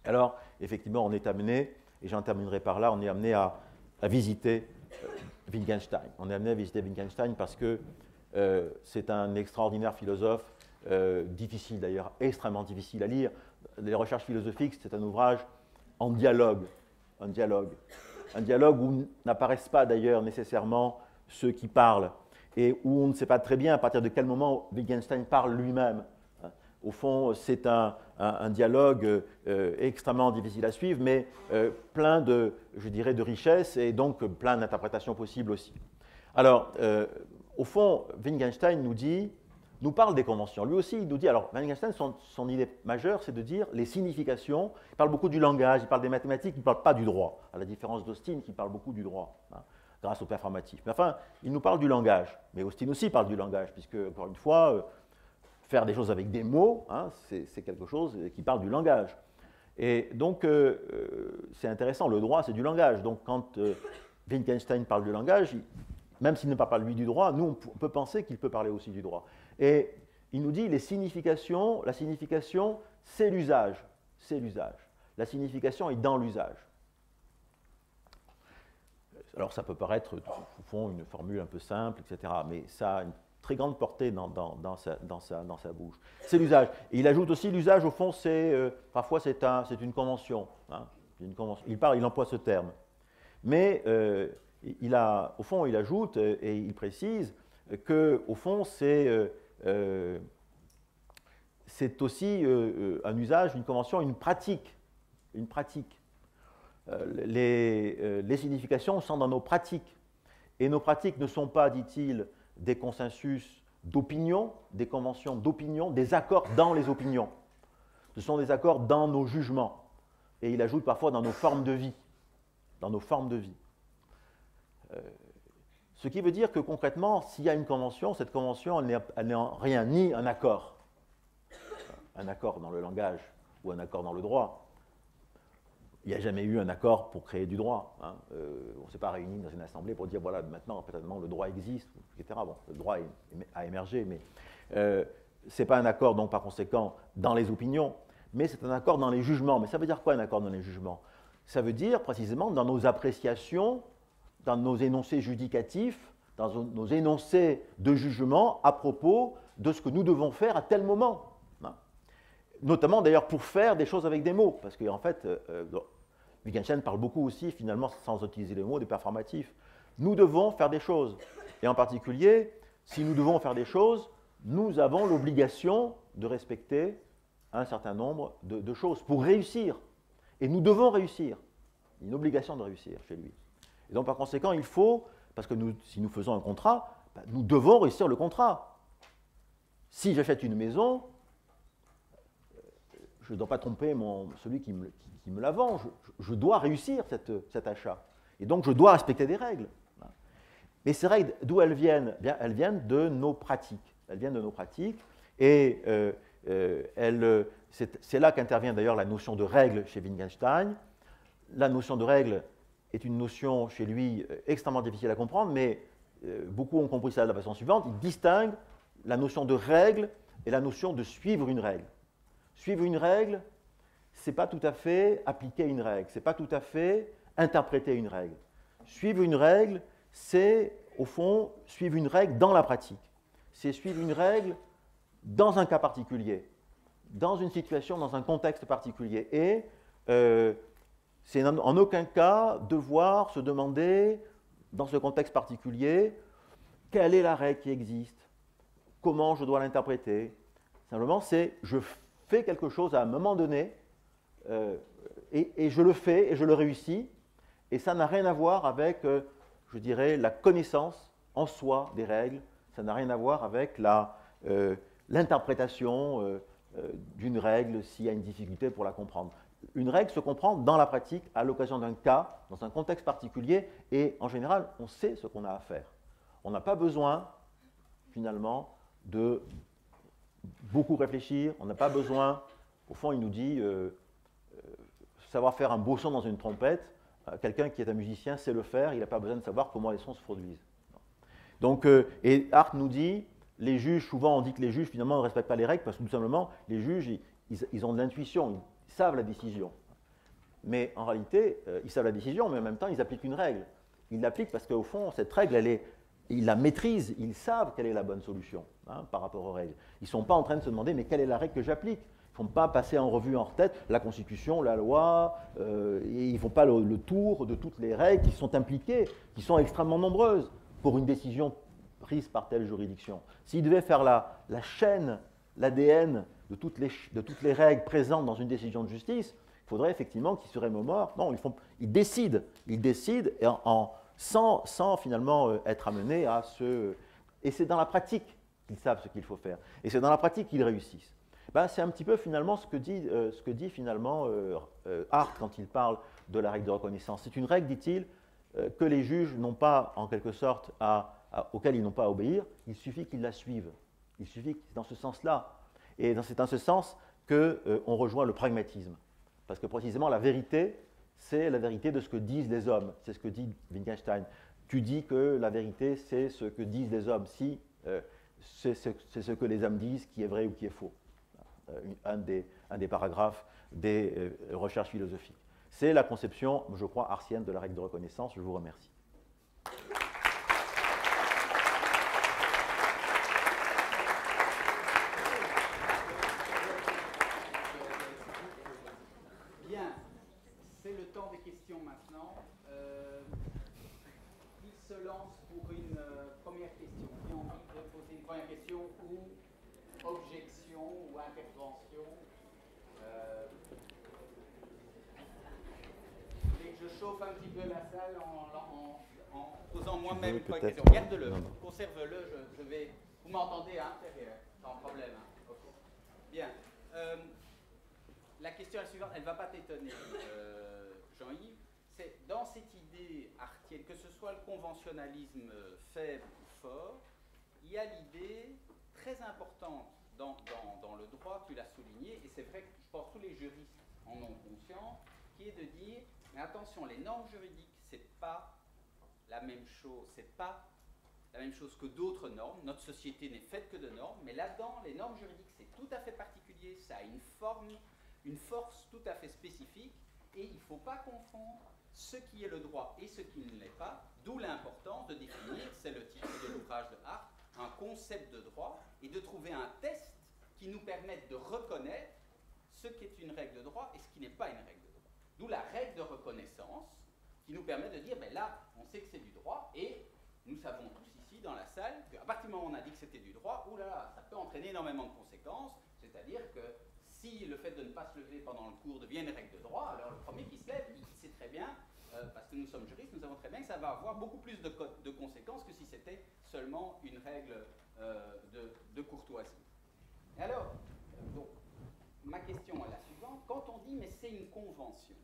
Alors, effectivement, on est amené, et j'en terminerai par là, on est amené à visiter Wittgenstein. On est amené à visiter Wittgenstein parce que c'est un extraordinaire philosophe, difficile d'ailleurs, extrêmement difficile à lire. Les recherches philosophiques, c'est un ouvrage en dialogue, un dialogue où n'apparaissent pas d'ailleurs nécessairement ceux qui parlent, et où on ne sait pas très bien à partir de quel moment Wittgenstein parle lui-même. Au fond, c'est un dialogue extrêmement difficile à suivre, mais plein de, je dirais, de richesse et donc plein d'interprétations possibles aussi. Alors, au fond, Wittgenstein nous dit, nous parle des conventions. Lui aussi, il nous dit, alors Wittgenstein, son idée majeure, c'est de dire les significations. Il parle beaucoup du langage, il parle des mathématiques, il ne parle pas du droit, à la différence d'Austin qui parle beaucoup du droit, hein, grâce au performatif. Mais enfin, il nous parle du langage. Mais Austin aussi parle du langage, puisque, encore une fois, faire des choses avec des mots, hein, c'est quelque chose qui parle du langage. Et donc, c'est intéressant, le droit, c'est du langage. Donc, quand Wittgenstein parle du langage, même s'il ne parle pas lui du droit, nous, on peut penser qu'il peut parler aussi du droit. Et il nous dit les significations, la signification, c'est l'usage. C'est l'usage. La signification est dans l'usage. Alors, ça peut paraître, au fond, une formule un peu simple, etc., mais ça a une très grande portée dans sa bouche. C'est l'usage. Et il ajoute aussi l'usage, au fond, parfois c'est une convention. Hein, une convention. Il emploie ce terme. Mais au fond, il ajoute et il précise qu'au fond, c'est aussi un usage, une convention, une pratique. Une pratique. Les significations sont dans nos pratiques. Et nos pratiques ne sont pas, dit-il, des consensus d'opinion, des conventions d'opinion, des accords dans les opinions. Ce sont des accords dans nos jugements. Et il ajoute parfois dans nos formes de vie. Dans nos formes de vie. Ce qui veut dire que concrètement, s'il y a une convention, cette convention, elle n'est en rien ni un accord dans le langage ou un accord dans le droit. Il n'y a jamais eu un accord pour créer du droit. Hein. On ne s'est pas réuni dans une assemblée pour dire, voilà, maintenant, peut-être le droit existe, etc. Bon, le droit a émergé, mais ce n'est pas un accord, donc, par conséquent, dans les opinions, mais c'est un accord dans les jugements. Mais ça veut dire quoi, un accord dans les jugements? Ça veut dire, précisément, dans nos appréciations, dans nos énoncés judicatifs, dans nos énoncés de jugement à propos de ce que nous devons faire à tel moment. Hein. Notamment, d'ailleurs, pour faire des choses avec des mots, parce qu'en fait, Wittgenstein parle beaucoup aussi, finalement, sans utiliser les mots, des performatifs. Nous devons faire des choses. Et en particulier, si nous devons faire des choses, nous avons l'obligation de respecter un certain nombre de choses pour réussir. Et nous devons réussir. Il y a une obligation de réussir chez lui. Et donc, par conséquent, il faut, parce que si nous faisons un contrat, nous devons réussir le contrat. Si j'achète une maison, je ne dois pas tromper celui qui me la vend. Je dois réussir cet achat. Et donc, je dois respecter des règles. Mais ces règles, d'où elles viennent? Bien, elles viennent de nos pratiques. Elles viennent de nos pratiques. Et c'est là qu'intervient d'ailleurs la notion de règle chez Wittgenstein. La notion de règle est une notion chez lui extrêmement difficile à comprendre, mais beaucoup ont compris ça de la façon suivante. Il distingue la notion de règle et la notion de suivre une règle. Suivre une règle, ce n'est pas tout à fait appliquer une règle, ce n'est pas tout à fait interpréter une règle. Suivre une règle, c'est au fond suivre une règle dans la pratique. C'est suivre une règle dans un cas particulier, dans une situation, dans un contexte particulier. Et c'est en aucun cas devoir se demander, dans ce contexte particulier, quelle est la règle qui existe, comment je dois l'interpréter. Simplement, c'est je fais quelque chose à un moment donné, et je le fais, et je le réussis, et ça n'a rien à voir avec, je dirais, la connaissance en soi des règles, ça n'a rien à voir avec l'interprétation d'une règle s'il y a une difficulté pour la comprendre. Une règle se comprend dans la pratique, à l'occasion d'un cas, dans un contexte particulier, et en général, on sait ce qu'on a à faire. On n'a pas besoin, finalement, de beaucoup réfléchir, on n'a pas besoin, au fond, il nous dit, savoir faire un beau son dans une trompette, quelqu'un qui est un musicien sait le faire, il n'a pas besoin de savoir comment les sons se produisent. Donc, et Hart nous dit, les juges, souvent on dit que les juges, finalement, ne respectent pas les règles, parce que tout simplement, les juges, ils ont de l'intuition, ils savent la décision. Mais en réalité, ils savent la décision, mais en même temps, ils appliquent une règle. Ils l'appliquent parce qu'au fond, cette règle, ils la maîtrisent, ils savent quelle est la bonne solution par rapport aux règles. Ils ne sont pas en train de se demander, mais quelle est la règle que j'applique? Ils ne font pas passer en revue en tête la Constitution, la loi, et ils ne font pas le tour de toutes les règles qui sont impliquées, qui sont extrêmement nombreuses pour une décision prise par telle juridiction. S'ils devaient faire la chaîne, l'ADN de toutes les règles présentes dans une décision de justice, il faudrait effectivement qu'ils se remémorent. Non, ils décident et sans finalement être amenés à se... Et c'est dans la pratique qu'ils savent ce qu'il faut faire. Et c'est dans la pratique qu'ils réussissent. Ben, c'est un petit peu finalement ce que dit finalement Hart quand il parle de la règle de reconnaissance. C'est une règle, dit-il, que les juges n'ont pas, en quelque sorte, auquel ils n'ont pas à obéir. Il suffit qu'ils la suivent. Il suffit que c'est dans ce sens-là. Et c'est dans ce sens qu'on rejoint le pragmatisme. Parce que précisément, la vérité, c'est la vérité de ce que disent les hommes. C'est ce que dit Wittgenstein. Tu dis que la vérité, c'est ce que disent les hommes. Si c'est ce que les hommes disent qui est vrai ou qui est faux. Un des paragraphes des recherches philosophiques. C'est la conception, je crois, artienne de la règle de reconnaissance. Je vous remercie. Bien, c'est le temps des questions maintenant. Qui se lance pour une première question? Qui a envie de poser une première question ou objection ou intervention? Je chauffe un petit peu la salle en posant moi-même une première question. Garde-le, conserve-le, je vais... Vous m'entendez à l'intérieur, sans problème. Hein. Okay. Bien. La question est la suivante, elle ne va pas t'étonner, Jean-Yves. C'est dans cette idée artienne, que ce soit le conventionnalisme faible ou fort, il y a l'idée très importante dans le droit, tu l'as souligné, et c'est vrai que je pense que tous les juristes en ont conscience, qui est de dire, mais attention, les normes juridiques, c'est pas la même chose, c'est pas la même chose que d'autres normes. Notre société n'est faite que de normes, mais là-dedans, les normes juridiques, c'est tout à fait particulier, ça a une force tout à fait spécifique, et il ne faut pas confondre ce qui est le droit et ce qui ne l'est pas, d'où l'importance de définir, c'est le titre de l'ouvrage de Hart, un concept de droit, et de trouver un test qui nous permette de reconnaître ce qui est une règle de droit et ce qui n'est pas une règle de droit. D'où la règle de reconnaissance, qui nous permet de dire, ben là, on sait que c'est du droit, et nous savons tous ici dans la salle qu'à partir du moment où on a dit que c'était du droit, oulala, ça peut entraîner énormément de conséquences, c'est-à-dire que si le fait de ne pas se lever pendant le cours devient une règle de droit, alors le premier qui se lève, il sait très bien, parce que nous sommes juristes, nous savons très bien que ça va avoir beaucoup plus de conséquences que si c'était seulement une règle de courtoisie. Et alors, donc, ma question est la suivante. Quand on dit, mais c'est une convention,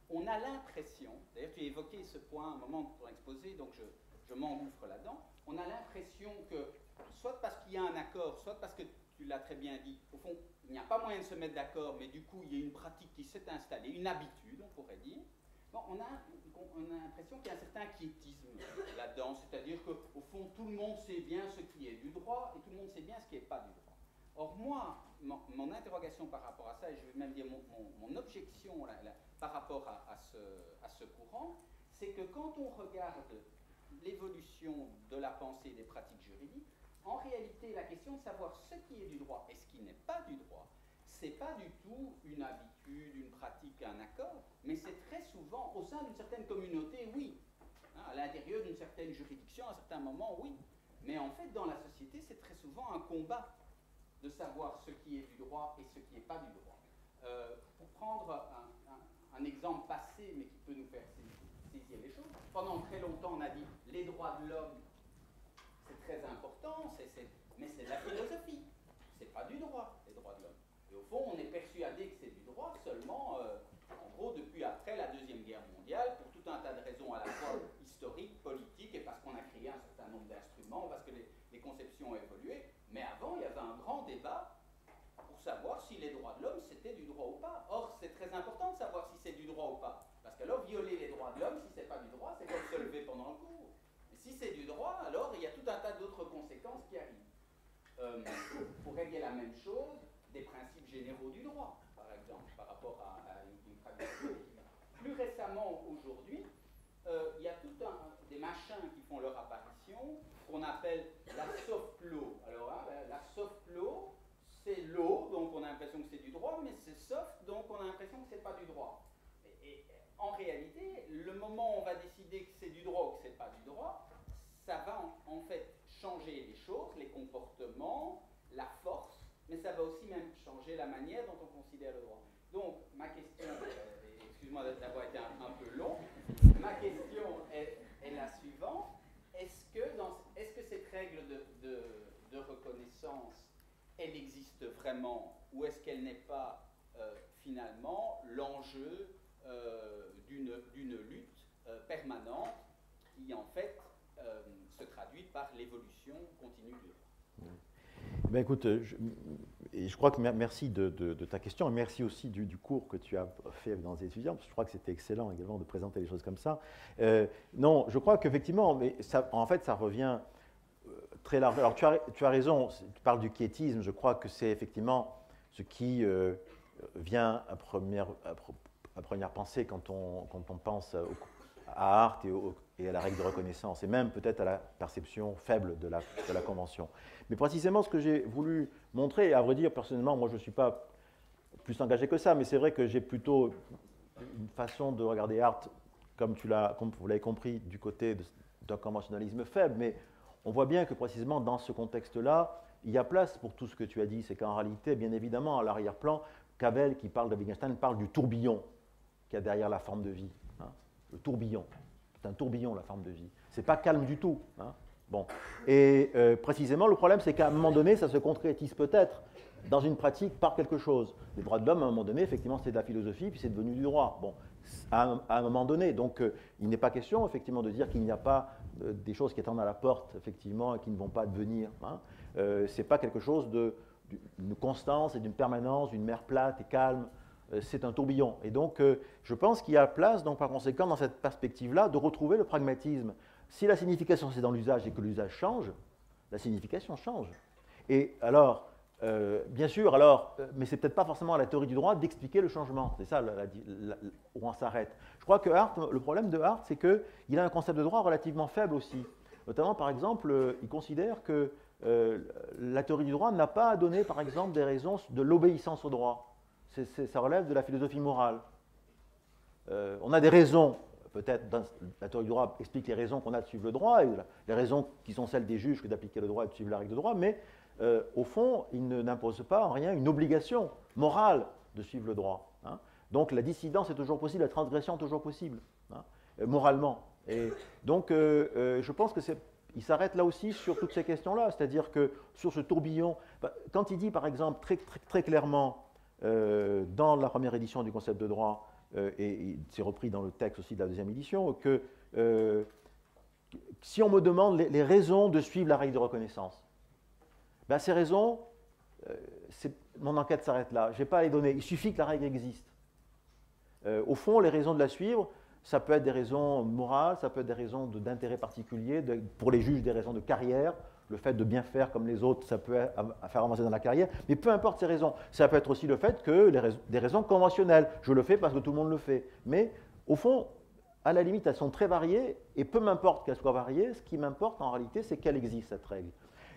on a l'impression, d'ailleurs tu as évoqué ce point à un moment de ton exposé, donc je m'engouffre là-dedans, on a l'impression que, soit parce qu'il y a un accord, soit parce que tu l'as très bien dit, au fond, il n'y a pas moyen de se mettre d'accord, mais du coup, il y a une pratique qui s'est installée, une habitude, on pourrait dire. Bon, on a l'impression qu'il y a un certain quiétisme là-dedans, c'est-à-dire qu'au fond, tout le monde sait bien ce qui est du droit et tout le monde sait bien ce qui n'est pas du droit. Or, moi, mon interrogation par rapport à ça, et je vais même dire mon objection par rapport à ce courant, c'est que quand on regarde l'évolution de la pensée et des pratiques juridiques, en réalité, la question de savoir ce qui est du droit et ce qui n'est pas du droit, c'est pas du tout une habitude, une pratique, un accord, mais c'est très souvent au sein d'une certaine communauté, oui. Hein, à l'intérieur d'une certaine juridiction, à un certain moment, oui. Mais en fait, dans la société, c'est très souvent un combat de savoir ce qui est du droit et ce qui n'est pas du droit. Pour prendre un exemple passé, mais qui peut nous faire saisir les choses, pendant très longtemps, on a dit les droits de l'homme, c'est très important, mais c'est de la philosophie. C'est pas du droit, les droits de l'homme. Et au fond, on est persuadé que c'est du droit seulement, en gros, depuis après la Deuxième Guerre mondiale, pour tout un tas de raisons à la fois historiques, politiques, et parce qu'on a créé un certain nombre d'instruments, parce que les conceptions ont évolué. Mais avant, il y avait un grand débat pour savoir si les droits de l'homme, c'était du droit ou pas. Or, c'est très important de savoir si c'est du droit ou pas. Parce qu'alors, violer les droits de l'homme, si c'est pas du droit, c'est comme se lever pendant le cours. Et si c'est du droit, alors il y a tout un tas d'autres conséquences qui arrivent. Pour régler la même chose, des principes généraux du droit, par exemple, par rapport à une pratique. Plus récemment, aujourd'hui, il y a tout des machins qui font leur apparition, qu'on appelle la soft law. Alors, hein, la soft law, c'est law, donc on a l'impression que c'est du droit, mais c'est soft, donc on a l'impression que c'est pas du droit. Et en réalité, le moment où on va décider que c'est du droit ou que c'est pas du droit, ça va en fait changer les choses, les comportements, la force, mais ça va aussi même changer la manière dont on considère le droit. Donc, ma question, excuse-moi d'avoir été un peu long, ma question est la suivante. Est-ce que cette règle de reconnaissance reconnaissance, elle existe vraiment ou est-ce qu'elle n'est pas finalement l'enjeu d'une lutte permanente qui en fait se traduit par l'évolution continue du droit. Ben écoute, je crois que merci de ta question et merci aussi du cours que tu as fait dans les étudiants, parce que je crois que c'était excellent également de présenter les choses comme ça. Non, je crois qu'effectivement, mais ça, en fait, ça revient très large. Alors tu as raison, tu parles du quiétisme, je crois que c'est effectivement ce qui vient à première pensée quand on pense à Hart et à la règle de reconnaissance, et même peut-être à la perception faible de la Convention. Mais précisément ce que j'ai voulu montrer, et à vrai dire, personnellement, moi je ne suis pas plus engagé que ça, mais c'est vrai que j'ai plutôt une façon de regarder Hart, comme vous l'avez compris, du côté d'un conventionnalisme faible, mais on voit bien que précisément dans ce contexte-là, il y a place pour tout ce que tu as dit, c'est qu'en réalité, bien évidemment, à l'arrière-plan, Cavell, qui parle de Wittgenstein, parle du tourbillon qu'il y a derrière la forme de vie. Hein, le tourbillon. C'est un tourbillon, la forme de vie. Ce n'est pas calme du tout. Hein. Bon. Et précisément, le problème, c'est qu'à un moment donné, ça se concrétise peut-être dans une pratique par quelque chose. Les droits de l'homme, à un moment donné, effectivement, c'est de la philosophie, puis c'est devenu du droit. Bon, à un moment donné. Donc, il n'est pas question, effectivement, de dire qu'il n'y a pas des choses qui attendent à la porte, effectivement, et qui ne vont pas devenir. Hein. Ce n'est pas quelque chose d'une constance et d'une permanence, d'une mer plate et calme. C'est un tourbillon. Et donc, je pense qu'il y a place, donc, par conséquent, dans cette perspective-là, de retrouver le pragmatisme. Si la signification, c'est dans l'usage et que l'usage change, la signification change. Et alors, bien sûr, mais ce n'est peut-être pas forcément à la théorie du droit d'expliquer le changement. C'est ça où on s'arrête. Je crois que le problème de Hart, c'est qu'il a un concept de droit relativement faible aussi. Notamment, par exemple, il considère que la théorie du droit n'a pas à donner, par exemple, des raisons de l'obéissance au droit. Ça relève de la philosophie morale. On a des raisons, peut-être, la théorie du droit explique les raisons qu'on a de suivre le droit, et les raisons qui sont celles des juges que d'appliquer le droit et de suivre la règle de droit, mais au fond, il n'impose pas en rien une obligation morale de suivre le droit. Hein. Donc la dissidence est toujours possible, la transgression est toujours possible, hein, moralement. Et donc je pense qu'il s'arrête là aussi sur toutes ces questions-là, c'est-à-dire que sur ce tourbillon, quand il dit par exemple très clairement dans la première édition du concept de droit, et c'est repris dans le texte aussi de la deuxième édition, que si on me demande les raisons de suivre la règle de reconnaissance, ben ces raisons, mon enquête s'arrête là. Je ne vais pas les donner. Il suffit que la règle existe. Au fond, les raisons de la suivre, ça peut être des raisons morales, ça peut être des raisons d'intérêt particulier, pour les juges, des raisons de carrière. Le fait de bien faire comme les autres, ça peut faire avancer dans la carrière. Mais peu importe ces raisons. Ça peut être aussi le fait que des raisons conventionnelles. Je le fais parce que tout le monde le fait. Mais au fond, à la limite, elles sont très variées. Et peu m'importe qu'elles soient variées, ce qui m'importe en réalité, c'est qu'elle existe, cette règle.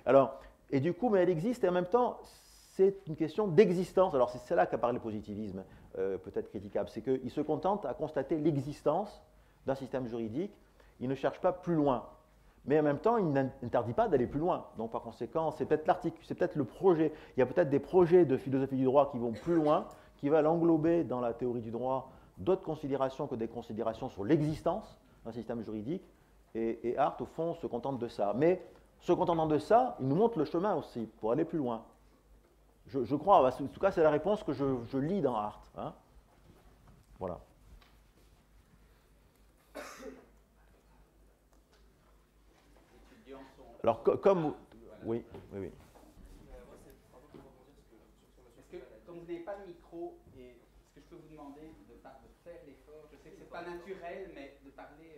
Alors, et du coup, mais elle existe et en même temps, c'est une question d'existence. Alors c'est là qu'apparaît le positivisme, peut-être critiquable. C'est qu'il se contente à constater l'existence d'un système juridique. Il ne cherche pas plus loin. Mais en même temps, il n'interdit pas d'aller plus loin. Donc par conséquent, c'est peut-être le projet. Il y a peut-être des projets de philosophie du droit qui vont plus loin, qui veulent englober dans la théorie du droit d'autres considérations que des considérations sur l'existence d'un système juridique. Et Hart, au fond, se contente de ça. Mais se contentant de ça, il nous montre le chemin aussi pour aller plus loin. Je crois, en tout cas, c'est la réponse que je lis dans Hart. Hein. Voilà. Alors, comme... Oui. Est-ce que, comme vous n'avez pas de micro, est-ce que je peux vous demander de faire l'effort? Je sais que ce n'est pas naturel, mais de parler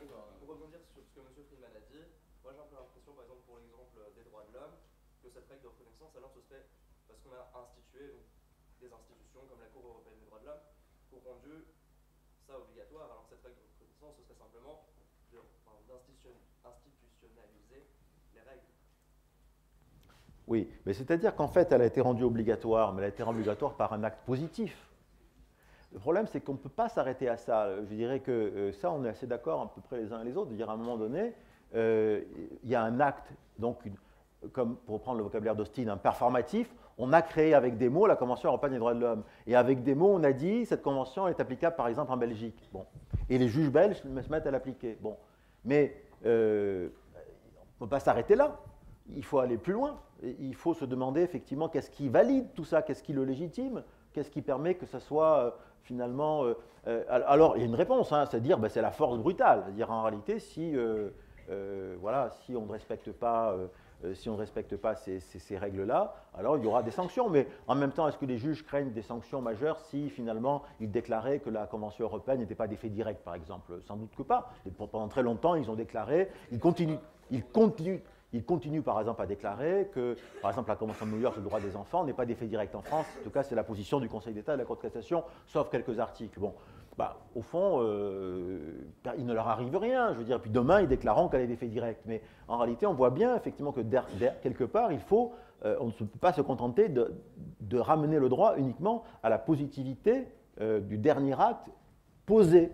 fort. Pour rebondir sur ce que M. Friedman a dit, moi j'ai un peu l'impression, par exemple, pour l'exemple des droits de l'homme, que cette règle de reconnaissance, alors ce serait parce qu'on a institué des institutions comme la Cour européenne des droits de l'homme, qui ont rendu ça obligatoire, alors que cette règle de reconnaissance, ce serait simplement d'institutionnaliser les règles. Oui, mais c'est-à-dire qu'en fait, elle a été rendue obligatoire, mais elle a été rendue obligatoire par un acte positif. Le problème, c'est qu'on ne peut pas s'arrêter à ça. Je dirais que ça, on est assez d'accord à peu près les uns et les autres, de dire à un moment donné, il y a un acte, donc comme pour reprendre le vocabulaire d'Austin, un performatif. On a créé avec des mots la Convention européenne des droits de l'homme. Et avec des mots, on a dit, cette convention est applicable par exemple en Belgique. Bon. Et les juges belges se mettent à l'appliquer. Bon. Mais on ne peut pas s'arrêter là. il faut aller plus loin. Il faut se demander effectivement qu'est-ce qui valide tout ça, qu'est-ce qui le légitime, qu'est-ce qui permet que ça soit finalement... alors, il y a une réponse, hein, c'est-à-dire ben, c'est la force brutale. C'est-à-dire en réalité, si, voilà, si on ne respecte pas... si on ne respecte pas ces règles-là, alors il y aura des sanctions. Mais en même temps, est-ce que les juges craignent des sanctions majeures si finalement ils déclaraient que la Convention européenne n'était pas d'effet direct, par exemple? Sans doute que pas. Et pendant très longtemps, ils ont déclaré, ils continuent par exemple à déclarer que, par exemple, la Convention de New York sur le droit des enfants n'est pas d'effet direct en France. En tout cas, c'est la position du Conseil d'État et de la Cour de cassation, sauf quelques articles. Bon, bah, au fond, il ne leur arrive rien. Je veux dire, puis demain, ils déclareront qu'elle est d'effet direct. Mais en réalité, on voit bien effectivement que quelque part, on ne peut pas se contenter de ramener le droit uniquement à la positivité du dernier acte posé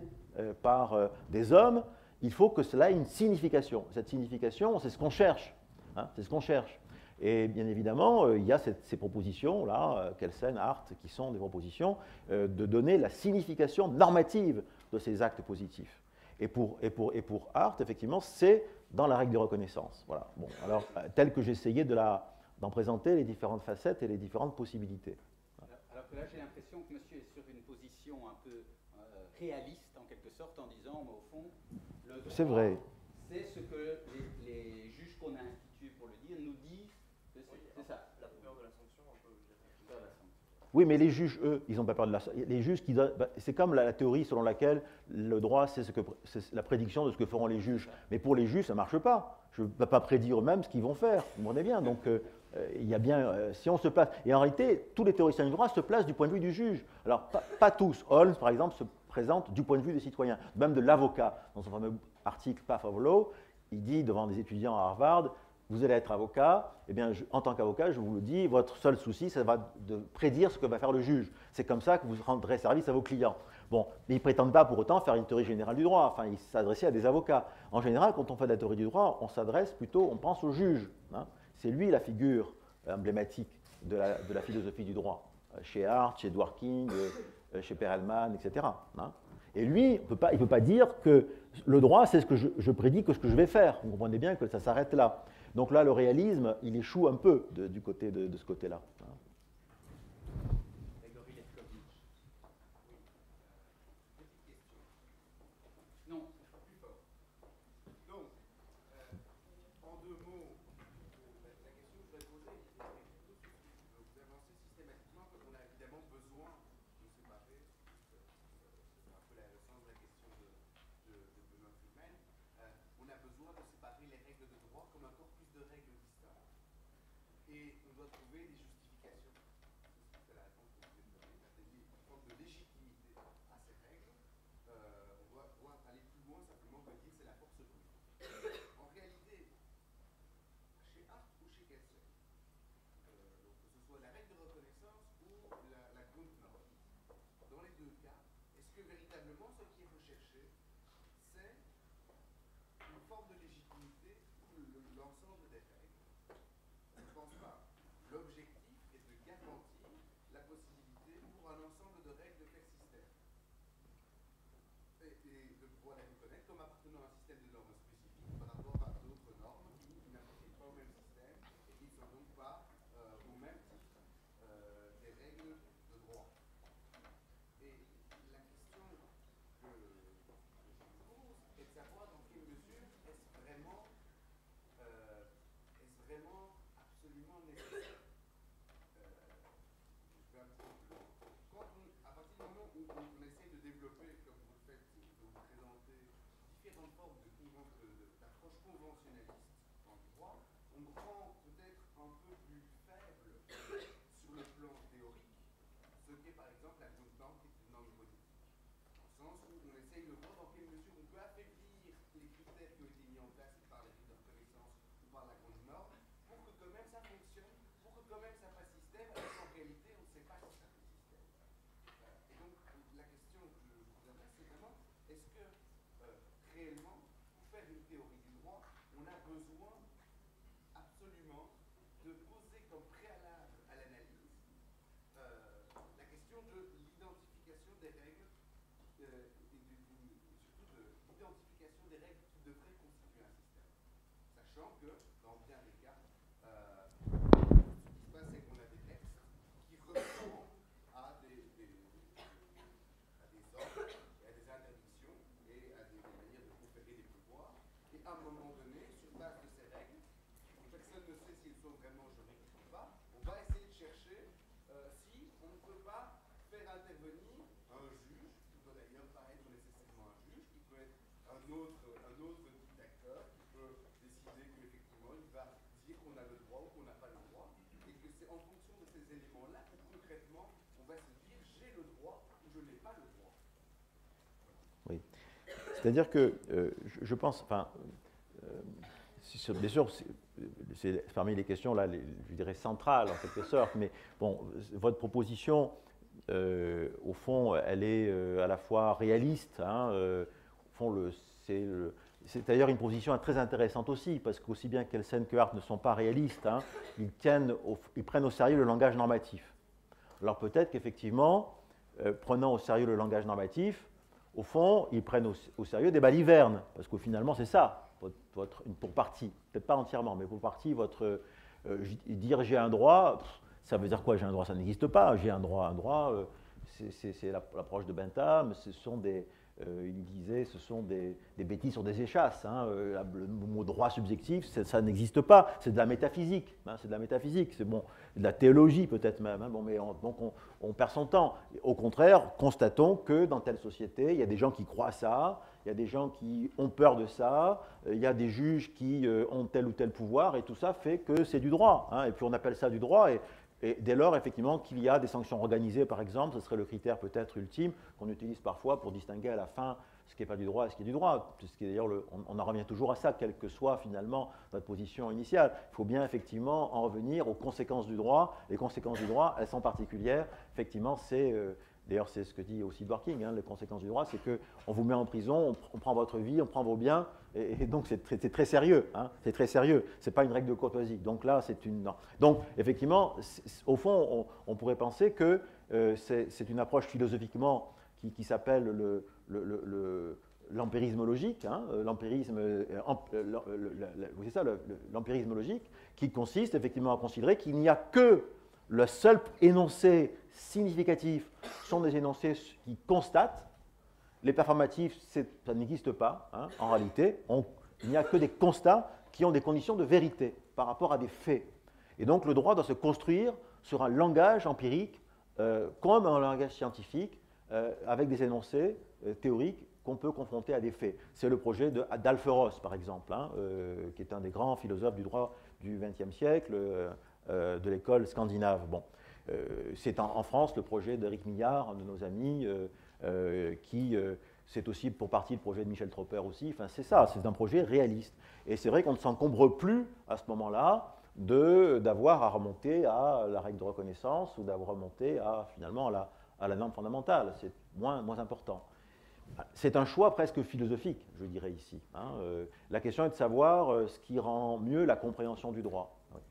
par des hommes. Il faut que cela ait une signification. Cette signification, c'est ce qu'on cherche. Hein, c'est ce qu'on cherche. Et bien évidemment, il y a ces propositions-là, Kelsen, Hart, qui sont des propositions de donner la signification normative de ces actes positifs. Et pour Hart, effectivement, c'est dans la règle de reconnaissance. Voilà. Bon, alors, tel que j'essayais d'en présenter les différentes facettes et les différentes possibilités. Alors que là, j'ai l'impression que monsieur est sur une position un peu réaliste, en quelque sorte, en disant, mais au fond, le droit, c'est vrai. C'est ce que les juges qu'on a institués pour le dire nous disent. C'est ça. La peur de la sanction, un peu. Peur de la sanction. Oui, mais les juges, eux, ils n'ont pas peur de la sanction. Les juges qui donnent, c'est comme la théorie selon laquelle le droit, c'est la prédiction de ce que feront les juges. Mais pour les juges, ça ne marche pas. Je ne peux pas prédire eux-mêmes ce qu'ils vont faire. Vous comprenez bien. Donc, il y a bien, si on se place, et en réalité, tous les théoriciens du droit se placent du point de vue du juge. Alors, pas tous. Holmes, par exemple, se présente du point de vue des citoyens, même de l'avocat. Dans son fameux article Path of Law, il dit devant des étudiants à Harvard, vous allez être avocat, eh bien, en tant qu'avocat, je vous le dis, votre seul souci, ça va de prédire ce que va faire le juge. C'est comme ça que vous rendrez service à vos clients. Bon, mais ils ne prétendent pas pour autant faire une théorie générale du droit, enfin, ils s'adressaient à des avocats. En général, quand on fait de la théorie du droit, on s'adresse plutôt, on pense au juge. Hein. C'est lui la figure emblématique de la philosophie du droit. Chez Hart, chez Dworkin, chez Perelman, etc. Hein. Et lui, il ne peut pas dire que le droit, c'est ce que je prédis que ce que je vais faire. Vous comprenez bien que ça s'arrête là. Donc là, le réalisme, il échoue un peu du côté de ce côté-là. Grégory Lefkovitch. Oui. Petite question. Non, plus fort. Donc, en deux mots, la question que je voudrais poser est plutôt sur ce que vous avancez systématiquement qu'on a évidemment besoin de séparer. C'est un peu la sens de la question de Benoît Friedman. On a besoin de séparer les règles de droit comme un corpus de règles distinctes. Et on doit trouver des justifications. C'est la réponse que vous avez donnée, c'est-à-dire une forme de légitimité à ces règles. On doit pouvoir aller plus loin simplement que dire c'est la force brute. En réalité, chez Hart ou chez Kelsen, donc que ce soit la règle de reconnaissance ou la Grundnorm, dans les deux cas, est-ce que véritablement ce qui est recherché, c'est une forme de légitimité ou l'ensemble des règles? Je ne pense pas. L'objectif est de garantir la possibilité pour un ensemble de règles de faire système. Et de pouvoir les reconnaître comme appartenant à un système de normes spécifiques par rapport à d'autres normes qui n'appartiennent pas au même système et qui ne sont donc pas au même titre des règles de droit. Et la question que je vous pose est de savoir dans quelle mesure est-ce vraiment absolument nécessaire. Je vais un petit peu plus loin. À partir du moment où on essaie de développer, comme vous le faites, de vous présenter différentes formes d'approche conventionnaliste dans le droit, on rend peut-être un peu plus faible sur le plan théorique ce qu'est par exemple la Grundnorm, qui est une norme hypothétique. Dans le sens où on essaye de voir dans quelle mesure on peut affaiblir les critères qui ont été mis en place par les règles de reconnaissance ou par la Grundnorm pour que quand même ça fonctionne, pour que quand même ça fasse système, alors qu'en réalité on ne sait pas si ça fait système. Et donc la question que je vous adresse, c'est vraiment, est-ce que réellement, pour faire une théorie du droit, on a besoin absolument de poser comme préalable à l'analyse la question de l'identification des règles et surtout de l'identification des règles qui devraient constituer un système. Sachant que, dans bien des cas, à un moment donné, sur base de ces règles, personne ne sait si elles sont vraiment juridiques ou pas, on va essayer de chercher si on ne peut pas faire intervenir un juge, qui doit d'ailleurs pas être nécessairement un juge, qui peut être un autre type d'acteur, qui peut décider qu'effectivement il va dire qu'on a le droit ou qu'on n'a pas le droit, et que c'est en fonction de ces éléments-là que concrètement on va se dire j'ai le droit ou je n'ai pas le droit. Oui. C'est-à-dire que je pense, enfin, bien sûr, c'est parmi les questions là, je dirais centrales en quelque sorte, mais bon, votre proposition, au fond, elle est à la fois réaliste. Hein, au fond, c'est d'ailleurs une position très intéressante aussi, parce qu'aussi bien Kelsen que Hart ne sont pas réalistes, hein, ils prennent au sérieux le langage normatif. Alors peut-être qu'effectivement, prenant au sérieux le langage normatif, au fond, ils prennent au sérieux des balivernes, parce que finalement, c'est ça, pour partie, peut-être pas entièrement, mais pour partie, dire j'ai un droit, ça veut dire quoi j'ai un droit? Ça n'existe pas. J'ai un droit, c'est l'approche de Bentham, il disait, ce sont des bêtises sur des échasses. Hein, le mot droit subjectif, ça n'existe pas. C'est de la métaphysique. Hein, c'est de la métaphysique. C'est bon, de la théologie peut-être même. Hein, bon, mais donc on perd son temps. Au contraire, constatons que dans telle société, il y a des gens qui croient ça, il y a des gens qui ont peur de ça, il y a des juges qui ont tel ou tel pouvoir, et tout ça fait que c'est du droit. Hein, et puis on appelle ça du droit. Et dès lors, effectivement, qu'il y a des sanctions organisées, par exemple, ce serait le critère peut-être ultime qu'on utilise parfois pour distinguer à la fin ce qui n'est pas du droit et ce qui est du droit. D'ailleurs, on en revient toujours à ça, quelle que soit finalement notre position initiale. Il faut bien effectivement en revenir aux conséquences du droit. Les conséquences du droit, elles sont particulières. Effectivement, d'ailleurs, c'est ce que dit aussi Dworkin, hein, les conséquences du droit, c'est qu'on vous met en prison, on prend votre vie, on prend vos biens, et donc c'est très sérieux. Hein, c'est très sérieux. Ce n'est pas une règle de courtoisie. Donc là, c'est une... Non. Donc, effectivement, au fond, on pourrait penser que c'est une approche philosophiquement qui s'appelle l'empirisme logique, hein, c'est ça, l'empirisme logique, qui consiste effectivement à considérer qu'il n'y a que le seul énoncé significatif sont des énoncés qui constatent. Les performatifs, ça n'existe pas, hein, en réalité. Il n'y a que des constats qui ont des conditions de vérité par rapport à des faits. Et donc le droit doit se construire sur un langage empirique, comme un langage scientifique, avec des énoncés théoriques qu'on peut confronter à des faits. C'est le projet d'Alferos, par exemple, hein, qui est un des grands philosophes du droit du XXe siècle, de l'école scandinave. Bon. C'est en France le projet d'Éric Millard, un de nos amis, c'est aussi pour partie le projet de Michel Tropper aussi. Enfin, c'est ça, c'est un projet réaliste. Et c'est vrai qu'on ne s'encombre plus à ce moment-là d'avoir à remonter à la règle de reconnaissance ou d'avoir remonté finalement à la norme fondamentale. C'est moins important. C'est un choix presque philosophique, je dirais ici. Hein. La question est de savoir ce qui rend mieux la compréhension du droit. Oui.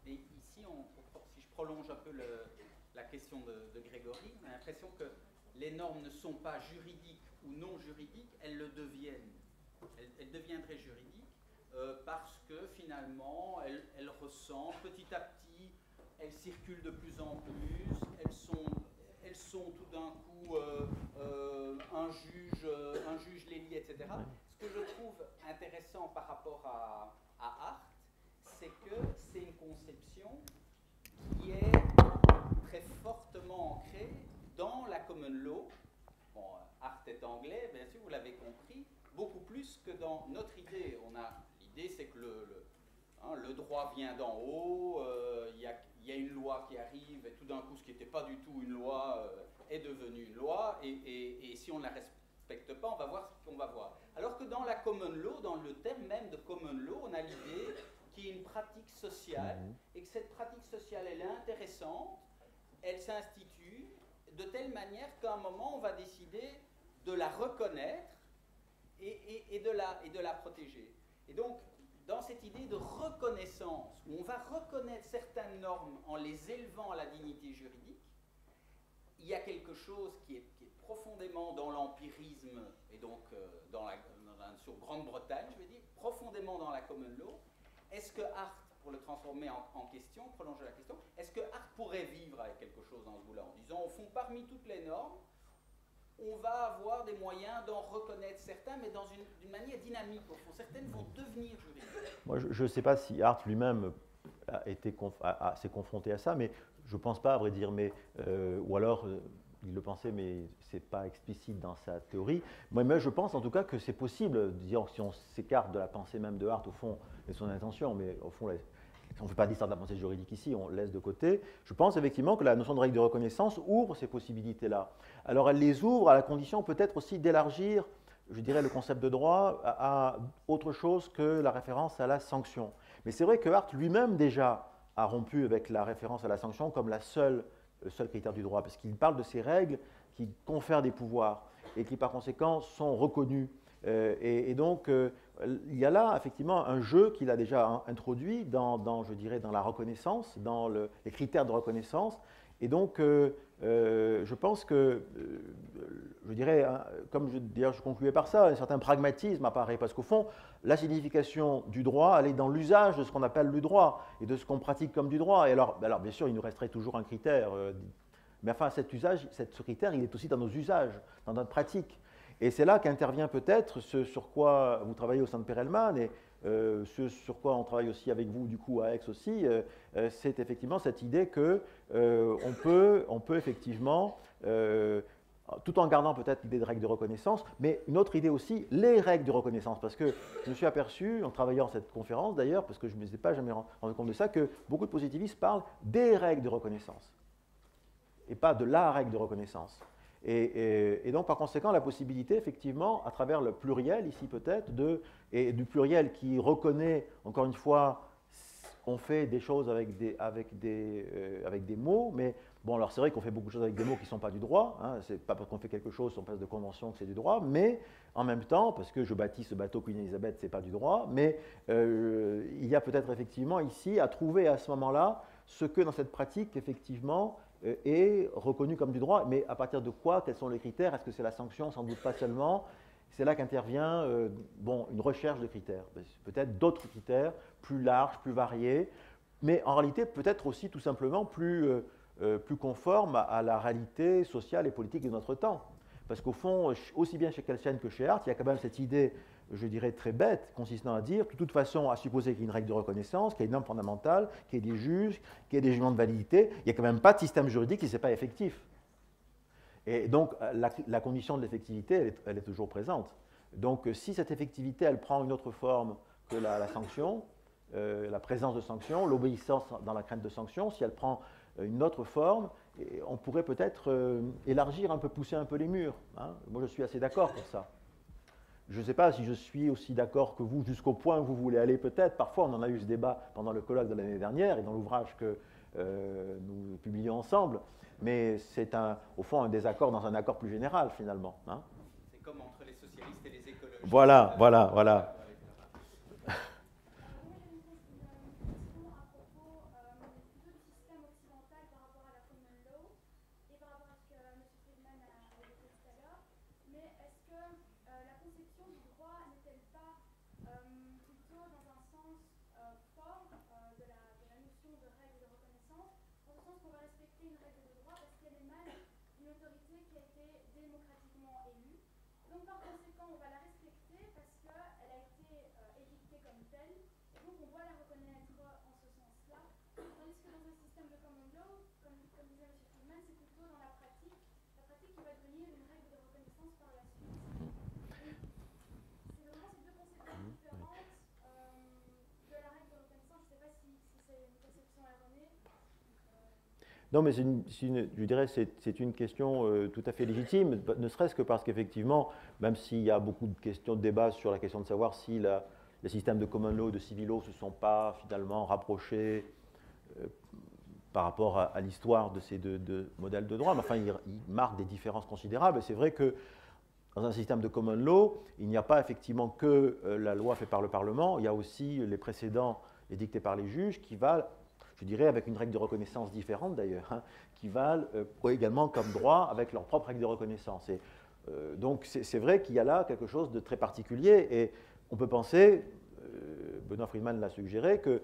Et ici, si je prolonge un peu la question de Grégory, on a l'impression que les normes ne sont pas juridiques ou non juridiques, elles le deviennent. Elles deviendraient juridiques parce que finalement, elles ressemblent petit à petit, elles circulent de plus en plus, elles sont tout d'un coup un juge les lie, etc. Ce que je trouve intéressant par rapport à Hart, c'est que c'est une conception qui est très fortement ancrée dans la common law. Bon, Hart est anglais, bien sûr, vous l'avez compris, beaucoup plus que dans notre idée. L'idée, c'est que le droit vient d'en haut, il y a une loi qui arrive, et tout d'un coup, ce qui n'était pas du tout une loi est devenu une loi, et si on ne la respecte pas, on va voir ce qu'on va voir. Alors que dans la common law, dans le terme même de common law, on a l'idée qu'il y a une pratique sociale, et que cette pratique sociale, elle est intéressante, elle s'institue de telle manière qu'à un moment, on va décider de la reconnaître et de la protéger. Et donc, dans cette idée de reconnaissance, où on va reconnaître certaines normes en les élevant à la dignité juridique, il y a quelque chose qui est profondément dans l'empirisme, et donc sur Grande-Bretagne, je veux dire, profondément dans la common law. Est-ce que Hart, pour le transformer en question, prolonger la question, est-ce que Hart pourrait vivre avec quelque chose dans ce bout-là, en disant, au fond, parmi toutes les normes, on va avoir des moyens d'en reconnaître certains, mais d'une manière dynamique, au fond. Certaines vont devenir juridiques. Moi, je ne sais pas si Hart lui-même s'est confronté à ça, mais je ne pense pas, à vrai dire, ou alors il le pensait, mais ce n'est pas explicite dans sa théorie. Moi, je pense en tout cas que c'est possible, disons, si on s'écarte de la pensée même de Hart, au fond, et son intention, mais au fond, on ne fait pas d'histoire de la pensée juridique ici, on laisse de côté. Je pense effectivement que la notion de règle de reconnaissance ouvre ces possibilités-là. Alors, elle les ouvre à la condition peut-être aussi d'élargir, je dirais, le concept de droit à autre chose que la référence à la sanction. Mais c'est vrai que Hart lui-même déjà a rompu avec la référence à la sanction comme le seul critère du droit, parce qu'il parle de ces règles qui confèrent des pouvoirs et qui par conséquent sont reconnues. Et donc, il y a là effectivement un jeu qu'il a déjà introduit je dirais, dans la reconnaissance, dans les critères de reconnaissance. Et donc, je pense que, je dirais, d'ailleurs je concluais par ça, un certain pragmatisme apparaît, parce qu'au fond, la signification du droit, elle est dans l'usage de ce qu'on appelle le droit, et de ce qu'on pratique comme du droit. Et alors bien sûr, il nous resterait toujours un critère, mais enfin, ce critère, il est aussi dans nos usages, dans notre pratique. Et c'est là qu'intervient peut-être ce sur quoi vous travaillez au sein de Perelman, et ce sur quoi on travaille aussi avec vous, du coup, à Aix aussi, c'est effectivement cette idée qu'on peut effectivement, tout en gardant peut-être l'idée de règles de reconnaissance, mais une autre idée aussi, les règles de reconnaissance, parce que je me suis aperçu, en travaillant cette conférence d'ailleurs, parce que je ne me suis pas jamais rendu compte de ça, que beaucoup de positivistes parlent des règles de reconnaissance, et pas de la règle de reconnaissance. Et donc, par conséquent, la possibilité, effectivement, à travers le pluriel, ici peut-être, et du pluriel qui reconnaît, encore une fois, on fait des choses avec des mots, mais bon, alors c'est vrai qu'on fait beaucoup de choses avec des mots qui ne sont pas du droit, hein, c'est pas parce qu'on fait quelque chose sur base de convention que c'est du droit, mais en même temps, parce que je bâtis ce bateau Queen Elizabeth, ce n'est pas du droit, mais il y a peut-être effectivement ici à trouver à ce moment-là ce que dans cette pratique, effectivement, est reconnu comme du droit, mais à partir de quoi? Quels sont les critères? Est-ce que c'est la sanction? Sans doute pas seulement. C'est là qu'intervient une recherche de critères, peut-être d'autres critères plus larges, plus variés, mais en réalité peut-être aussi tout simplement plus conformes à la réalité sociale et politique de notre temps. Parce qu'au fond, aussi bien chez Kelsen que chez Hart, il y a quand même cette idée, je dirais très bête, consistant à dire, de toute façon, à supposer qu'il y ait une règle de reconnaissance, qu'il y ait une norme fondamentale, qu'il y ait des juges, qu'il y ait des jugements de validité, il n'y a quand même pas de système juridique qui ne soit pas effectif. Et donc, la condition de l'effectivité, elle est toujours présente. Donc, si cette effectivité, elle prend une autre forme que la sanction, la présence de sanction, l'obéissance dans la crainte de sanction, si elle prend une autre forme, on pourrait peut-être élargir un peu, pousser un peu les murs. Hein. Moi, je suis assez d'accord pour ça. Je ne sais pas si je suis aussi d'accord que vous jusqu'au point où vous voulez aller peut-être. Parfois, on en a eu ce débat pendant le colloque de l'année dernière et dans l'ouvrage que nous publions ensemble. Mais c'est au fond un désaccord dans un accord plus général, finalement. Hein. C'est comme entre les socialistes et les écologistes. Voilà, voilà. Donc par conséquent, on va la respecter parce qu'elle a été édictée comme telle, et donc on doit la reconnaître en ce sens-là. Tandis que dans un système de common law, comme disait M. Friedman, c'est plutôt dans la pratique qui va devenir une règle de reconnaissance par la suite. C'est vraiment ces deux conceptions différentes de la règle de reconnaissance. Je ne sais pas si c'est une conception erronée. Non, mais je dirais que c'est une question tout à fait légitime, ne serait-ce que parce qu'effectivement, même s'il y a beaucoup de questions de débat sur la question de savoir si les systèmes de common law et de civil law ne se sont pas finalement rapprochés par rapport à l'histoire de ces deux modèles de droit, mais enfin, ils marquent des différences considérables. Et c'est vrai que dans un système de common law, il n'y a pas effectivement que la loi faite par le Parlement, il y a aussi les précédents édictés par les juges qui valent, je dirais avec une règle de reconnaissance différente d'ailleurs, hein, qui valent également comme droit avec leur propre règle de reconnaissance. Et, donc c'est vrai qu'il y a là quelque chose de très particulier et on peut penser, Benoît Friedman l'a suggéré, que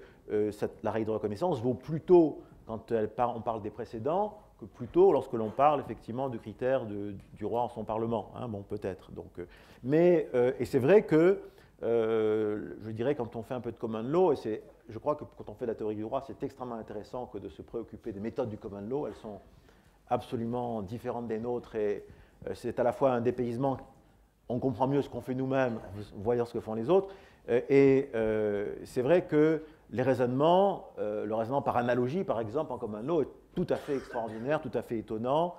la règle de reconnaissance vaut plutôt, quand on parle des précédents, que plutôt lorsque l'on parle effectivement du critère du roi en son parlement. Hein, bon, peut-être. Et c'est vrai que, je dirais, quand on fait un peu de common law, et je crois que quand on fait la théorie du droit, c'est extrêmement intéressant que de se préoccuper des méthodes du common law. Elles sont absolument différentes des nôtres et c'est à la fois un dépaysement. On comprend mieux ce qu'on fait nous-mêmes en voyant ce que font les autres. C'est vrai que le raisonnement par analogie, par exemple, en common law, est tout à fait extraordinaire, tout à fait étonnant.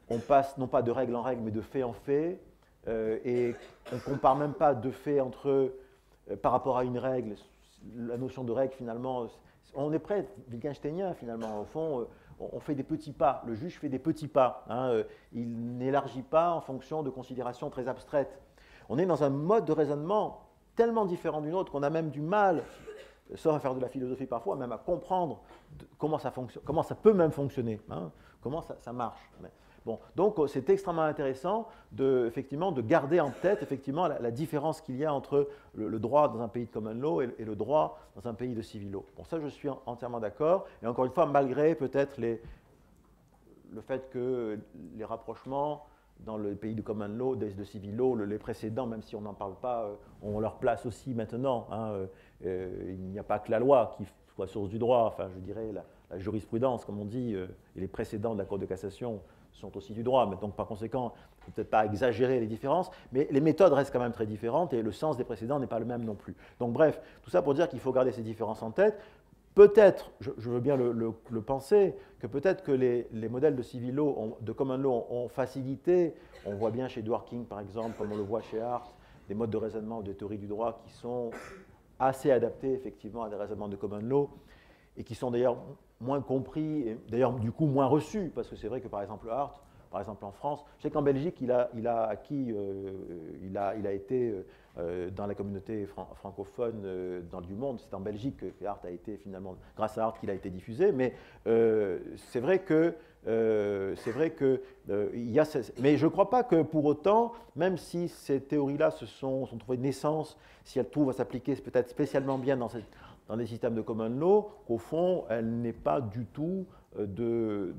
On passe non pas de règle en règle, mais de fait en fait. Et on ne compare même pas deux faits entre eux par rapport à une règle. La notion de règle, finalement, on est près wittgensteinien, finalement. Au fond, on fait des petits pas. Le juge fait des petits pas. Hein. Il n'élargit pas en fonction de considérations très abstraites. On est dans un mode de raisonnement tellement différent d'une autre qu'on a même du mal, sauf à faire de la philosophie parfois, même à comprendre comment ça peut même fonctionner, hein, comment ça marche. Bon, donc c'est extrêmement intéressant effectivement, de garder en tête effectivement, la différence qu'il y a entre le droit dans un pays de common law et le droit dans un pays de civil law. Bon, ça je suis entièrement d'accord, et encore une fois, malgré peut-être le fait que les rapprochements dans le pays de common law, de civil law, les précédents, même si on n'en parle pas, ont leur place aussi maintenant. Hein, il n'y a pas que la loi qui soit source du droit, enfin je dirais la jurisprudence, comme on dit, et les précédents de la Cour de cassation sont aussi du droit, mais donc par conséquent, il ne faut peut-être pas exagérer les différences, mais les méthodes restent quand même très différentes et le sens des précédents n'est pas le même non plus. Donc bref, tout ça pour dire qu'il faut garder ces différences en tête. Peut-être, je veux bien le penser, que peut-être que les modèles de civil law, de common law, ont facilité, on voit bien chez Edward King par exemple, comme on le voit chez Hart, des modes de raisonnement ou de théorie du droit qui sont assez adaptés effectivement à des raisonnements de common law et qui sont d'ailleurs moins compris et d'ailleurs du coup moins reçus, parce que c'est vrai que par exemple Hart, par exemple en France, je sais qu'en Belgique il a été dans la communauté francophone dans du monde, c'est en Belgique que Hart a été finalement, grâce à Hart qu'il a été diffusé, mais c'est vrai que il y a mais je ne crois pas que pour autant, même si ces théories-là sont trouvées de naissance, si elles trouvent à s'appliquer peut-être spécialement bien dans les systèmes de common law, qu'au fond, elle n'est pas du tout de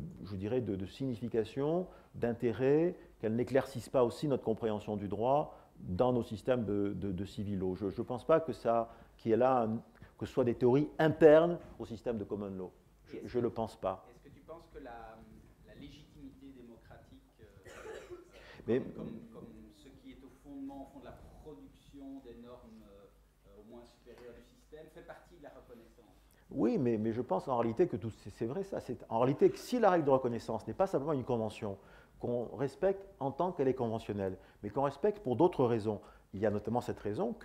signification, d'intérêt, qu'elle n'éclaircisse pas aussi notre compréhension du droit dans nos systèmes de civil law. Je ne pense pas que ce soit des théories internes au système de common law. Je ne le pense pas. Est-ce que tu penses que la légitimité démocratique, comme ce qui est au fond de la production des normes au moins supérieures du système, fait partie de la reconnaissance? Oui, mais je pense en réalité que c'est vrai ça. En réalité, que si la règle de reconnaissance n'est pas simplement une convention qu'on respecte en tant qu'elle est conventionnelle, mais qu'on respecte pour d'autres raisons, il y a notamment cette raison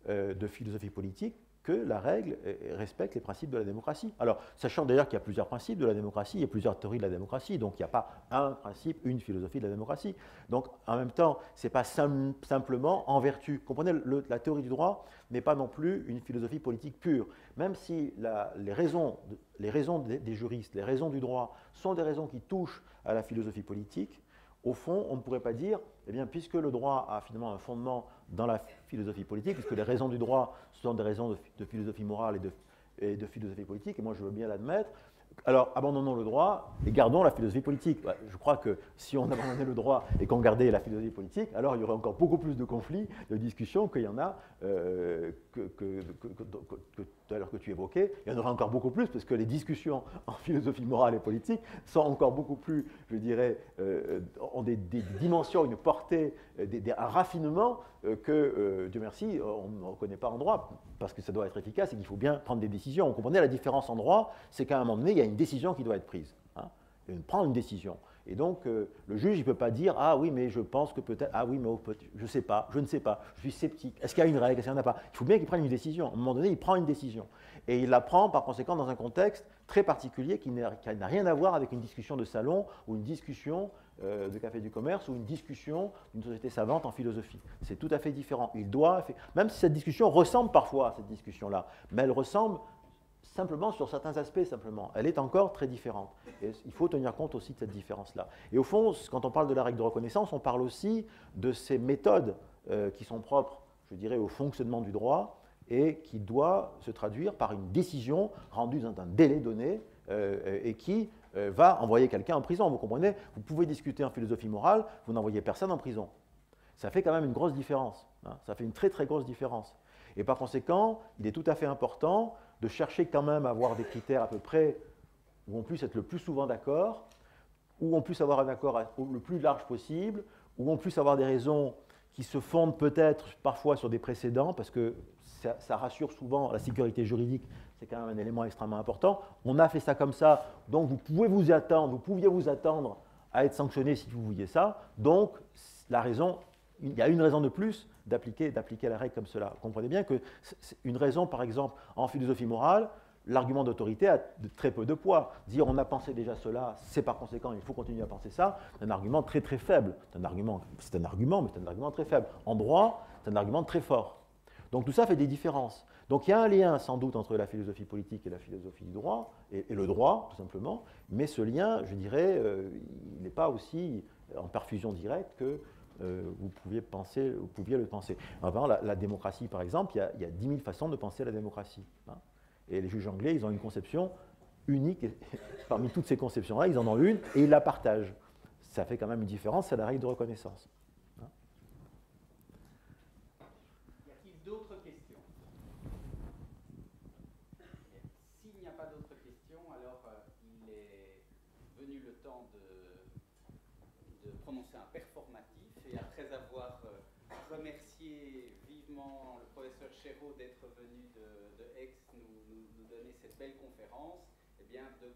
de philosophie politique, que la règle respecte les principes de la démocratie. Alors, sachant d'ailleurs qu'il y a plusieurs principes de la démocratie, il y a plusieurs théories de la démocratie, donc il n'y a pas un principe, une philosophie de la démocratie. Donc, en même temps, ce n'est pas simplement en vertu. Comprenez, la théorie du droit n'est pas non plus une philosophie politique pure. Même si les raisons des juristes, les raisons du droit sont des raisons qui touchent à la philosophie politique, au fond, on ne pourrait pas dire, eh bien, puisque le droit a finalement un fondement dans la philosophie politique, puisque les raisons du droit sont des raisons de philosophie morale et de philosophie politique, et moi je veux bien l'admettre, alors abandonnons le droit et gardons la philosophie politique. Je crois que si on abandonnait le droit et qu'on gardait la philosophie politique, alors il y aurait encore beaucoup plus de conflits, de discussions qu'il y en a tout à l'heure que tu évoquais. Il y en aurait encore beaucoup plus parce que les discussions en philosophie morale et politique sont encore beaucoup plus, je dirais, ont des dimensions, une portée, un raffinement que, Dieu merci, on ne reconnaît pas en droit parce que ça doit être efficace et qu'il faut bien prendre des décisions. On comprenait la différence en droit, c'est qu'à un moment donné, il y a une décision qui doit être prise. Hein, prendre une décision. Et donc, le juge, il ne peut pas dire « Ah oui, mais je pense que peut-être… Ah oui, mais je ne sais pas, je ne sais pas, je suis sceptique. Est-ce qu'il y a une règle? Est-ce qu'il n'y en a pas ?» Il faut bien qu'il prenne une décision. À un moment donné, il prend une décision. Et il la prend, par conséquent, dans un contexte très particulier qui n'a rien à voir avec une discussion de salon ou une discussion de café du commerce ou une discussion d'une société savante en philosophie. C'est tout à fait différent. Même si cette discussion ressemble parfois à cette discussion-là, mais elle ressemble simplement sur certains aspects, simplement. Elle est encore très différente. Et il faut tenir compte aussi de cette différence-là. Et au fond, quand on parle de la règle de reconnaissance, on parle aussi de ces méthodes qui sont propres, je dirais, au fonctionnement du droit et qui doit se traduire par une décision rendue dans un délai donné et qui va envoyer quelqu'un en prison. Vous comprenez? Vous pouvez discuter en philosophie morale, vous n'envoyez personne en prison. Ça fait quand même une grosse différence. Hein. Ça fait une très très grosse différence. Et par conséquent, il est tout à fait important de chercher quand même à avoir des critères à peu près où on puisse être le plus souvent d'accord, où on puisse avoir un accord le plus large possible, où on puisse avoir des raisons qui se fondent peut-être parfois sur des précédents, parce que ça rassure souvent la sécurité juridique, c'est quand même un élément extrêmement important. On a fait ça comme ça, donc vous pouviez vous attendre à être sanctionné si vous vouliez ça. Donc, la raison, il y a une raison de plus d'appliquer la règle comme cela. Vous comprenez bien que c'est une raison, par exemple, en philosophie morale, l'argument d'autorité a très peu de poids. Dire on a pensé déjà cela, c'est par conséquent, il faut continuer à penser ça, c'est un argument très très faible. C'est un argument, mais c'est un argument très faible. En droit, c'est un argument très fort. Donc tout ça fait des différences. Donc il y a un lien sans doute entre la philosophie politique et la philosophie du droit, et le droit tout simplement, mais ce lien, je dirais, il n'est pas aussi en perfusion directe que vous pouviez le penser. Enfin, la démocratie par exemple, il y a 10 000 façons de penser la démocratie. Hein. Et les juges anglais, ils ont une conception unique, et parmi toutes ces conceptions-là, ils en ont une et ils la partagent. Ça fait quand même une différence, c'est la règle de reconnaissance. Hein? Y a-t-il d'autres questions? S'il n'y a pas d'autres questions, alors il est venu le temps de prononcer un performatif, et après avoir remercié vivement le professeur Chéreau d'être venu de Aix nous donner cette belle conférence, eh bien, je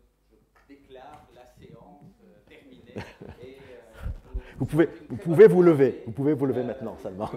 déclare la séance terminée. Et, vous pouvez vous lever maintenant seulement.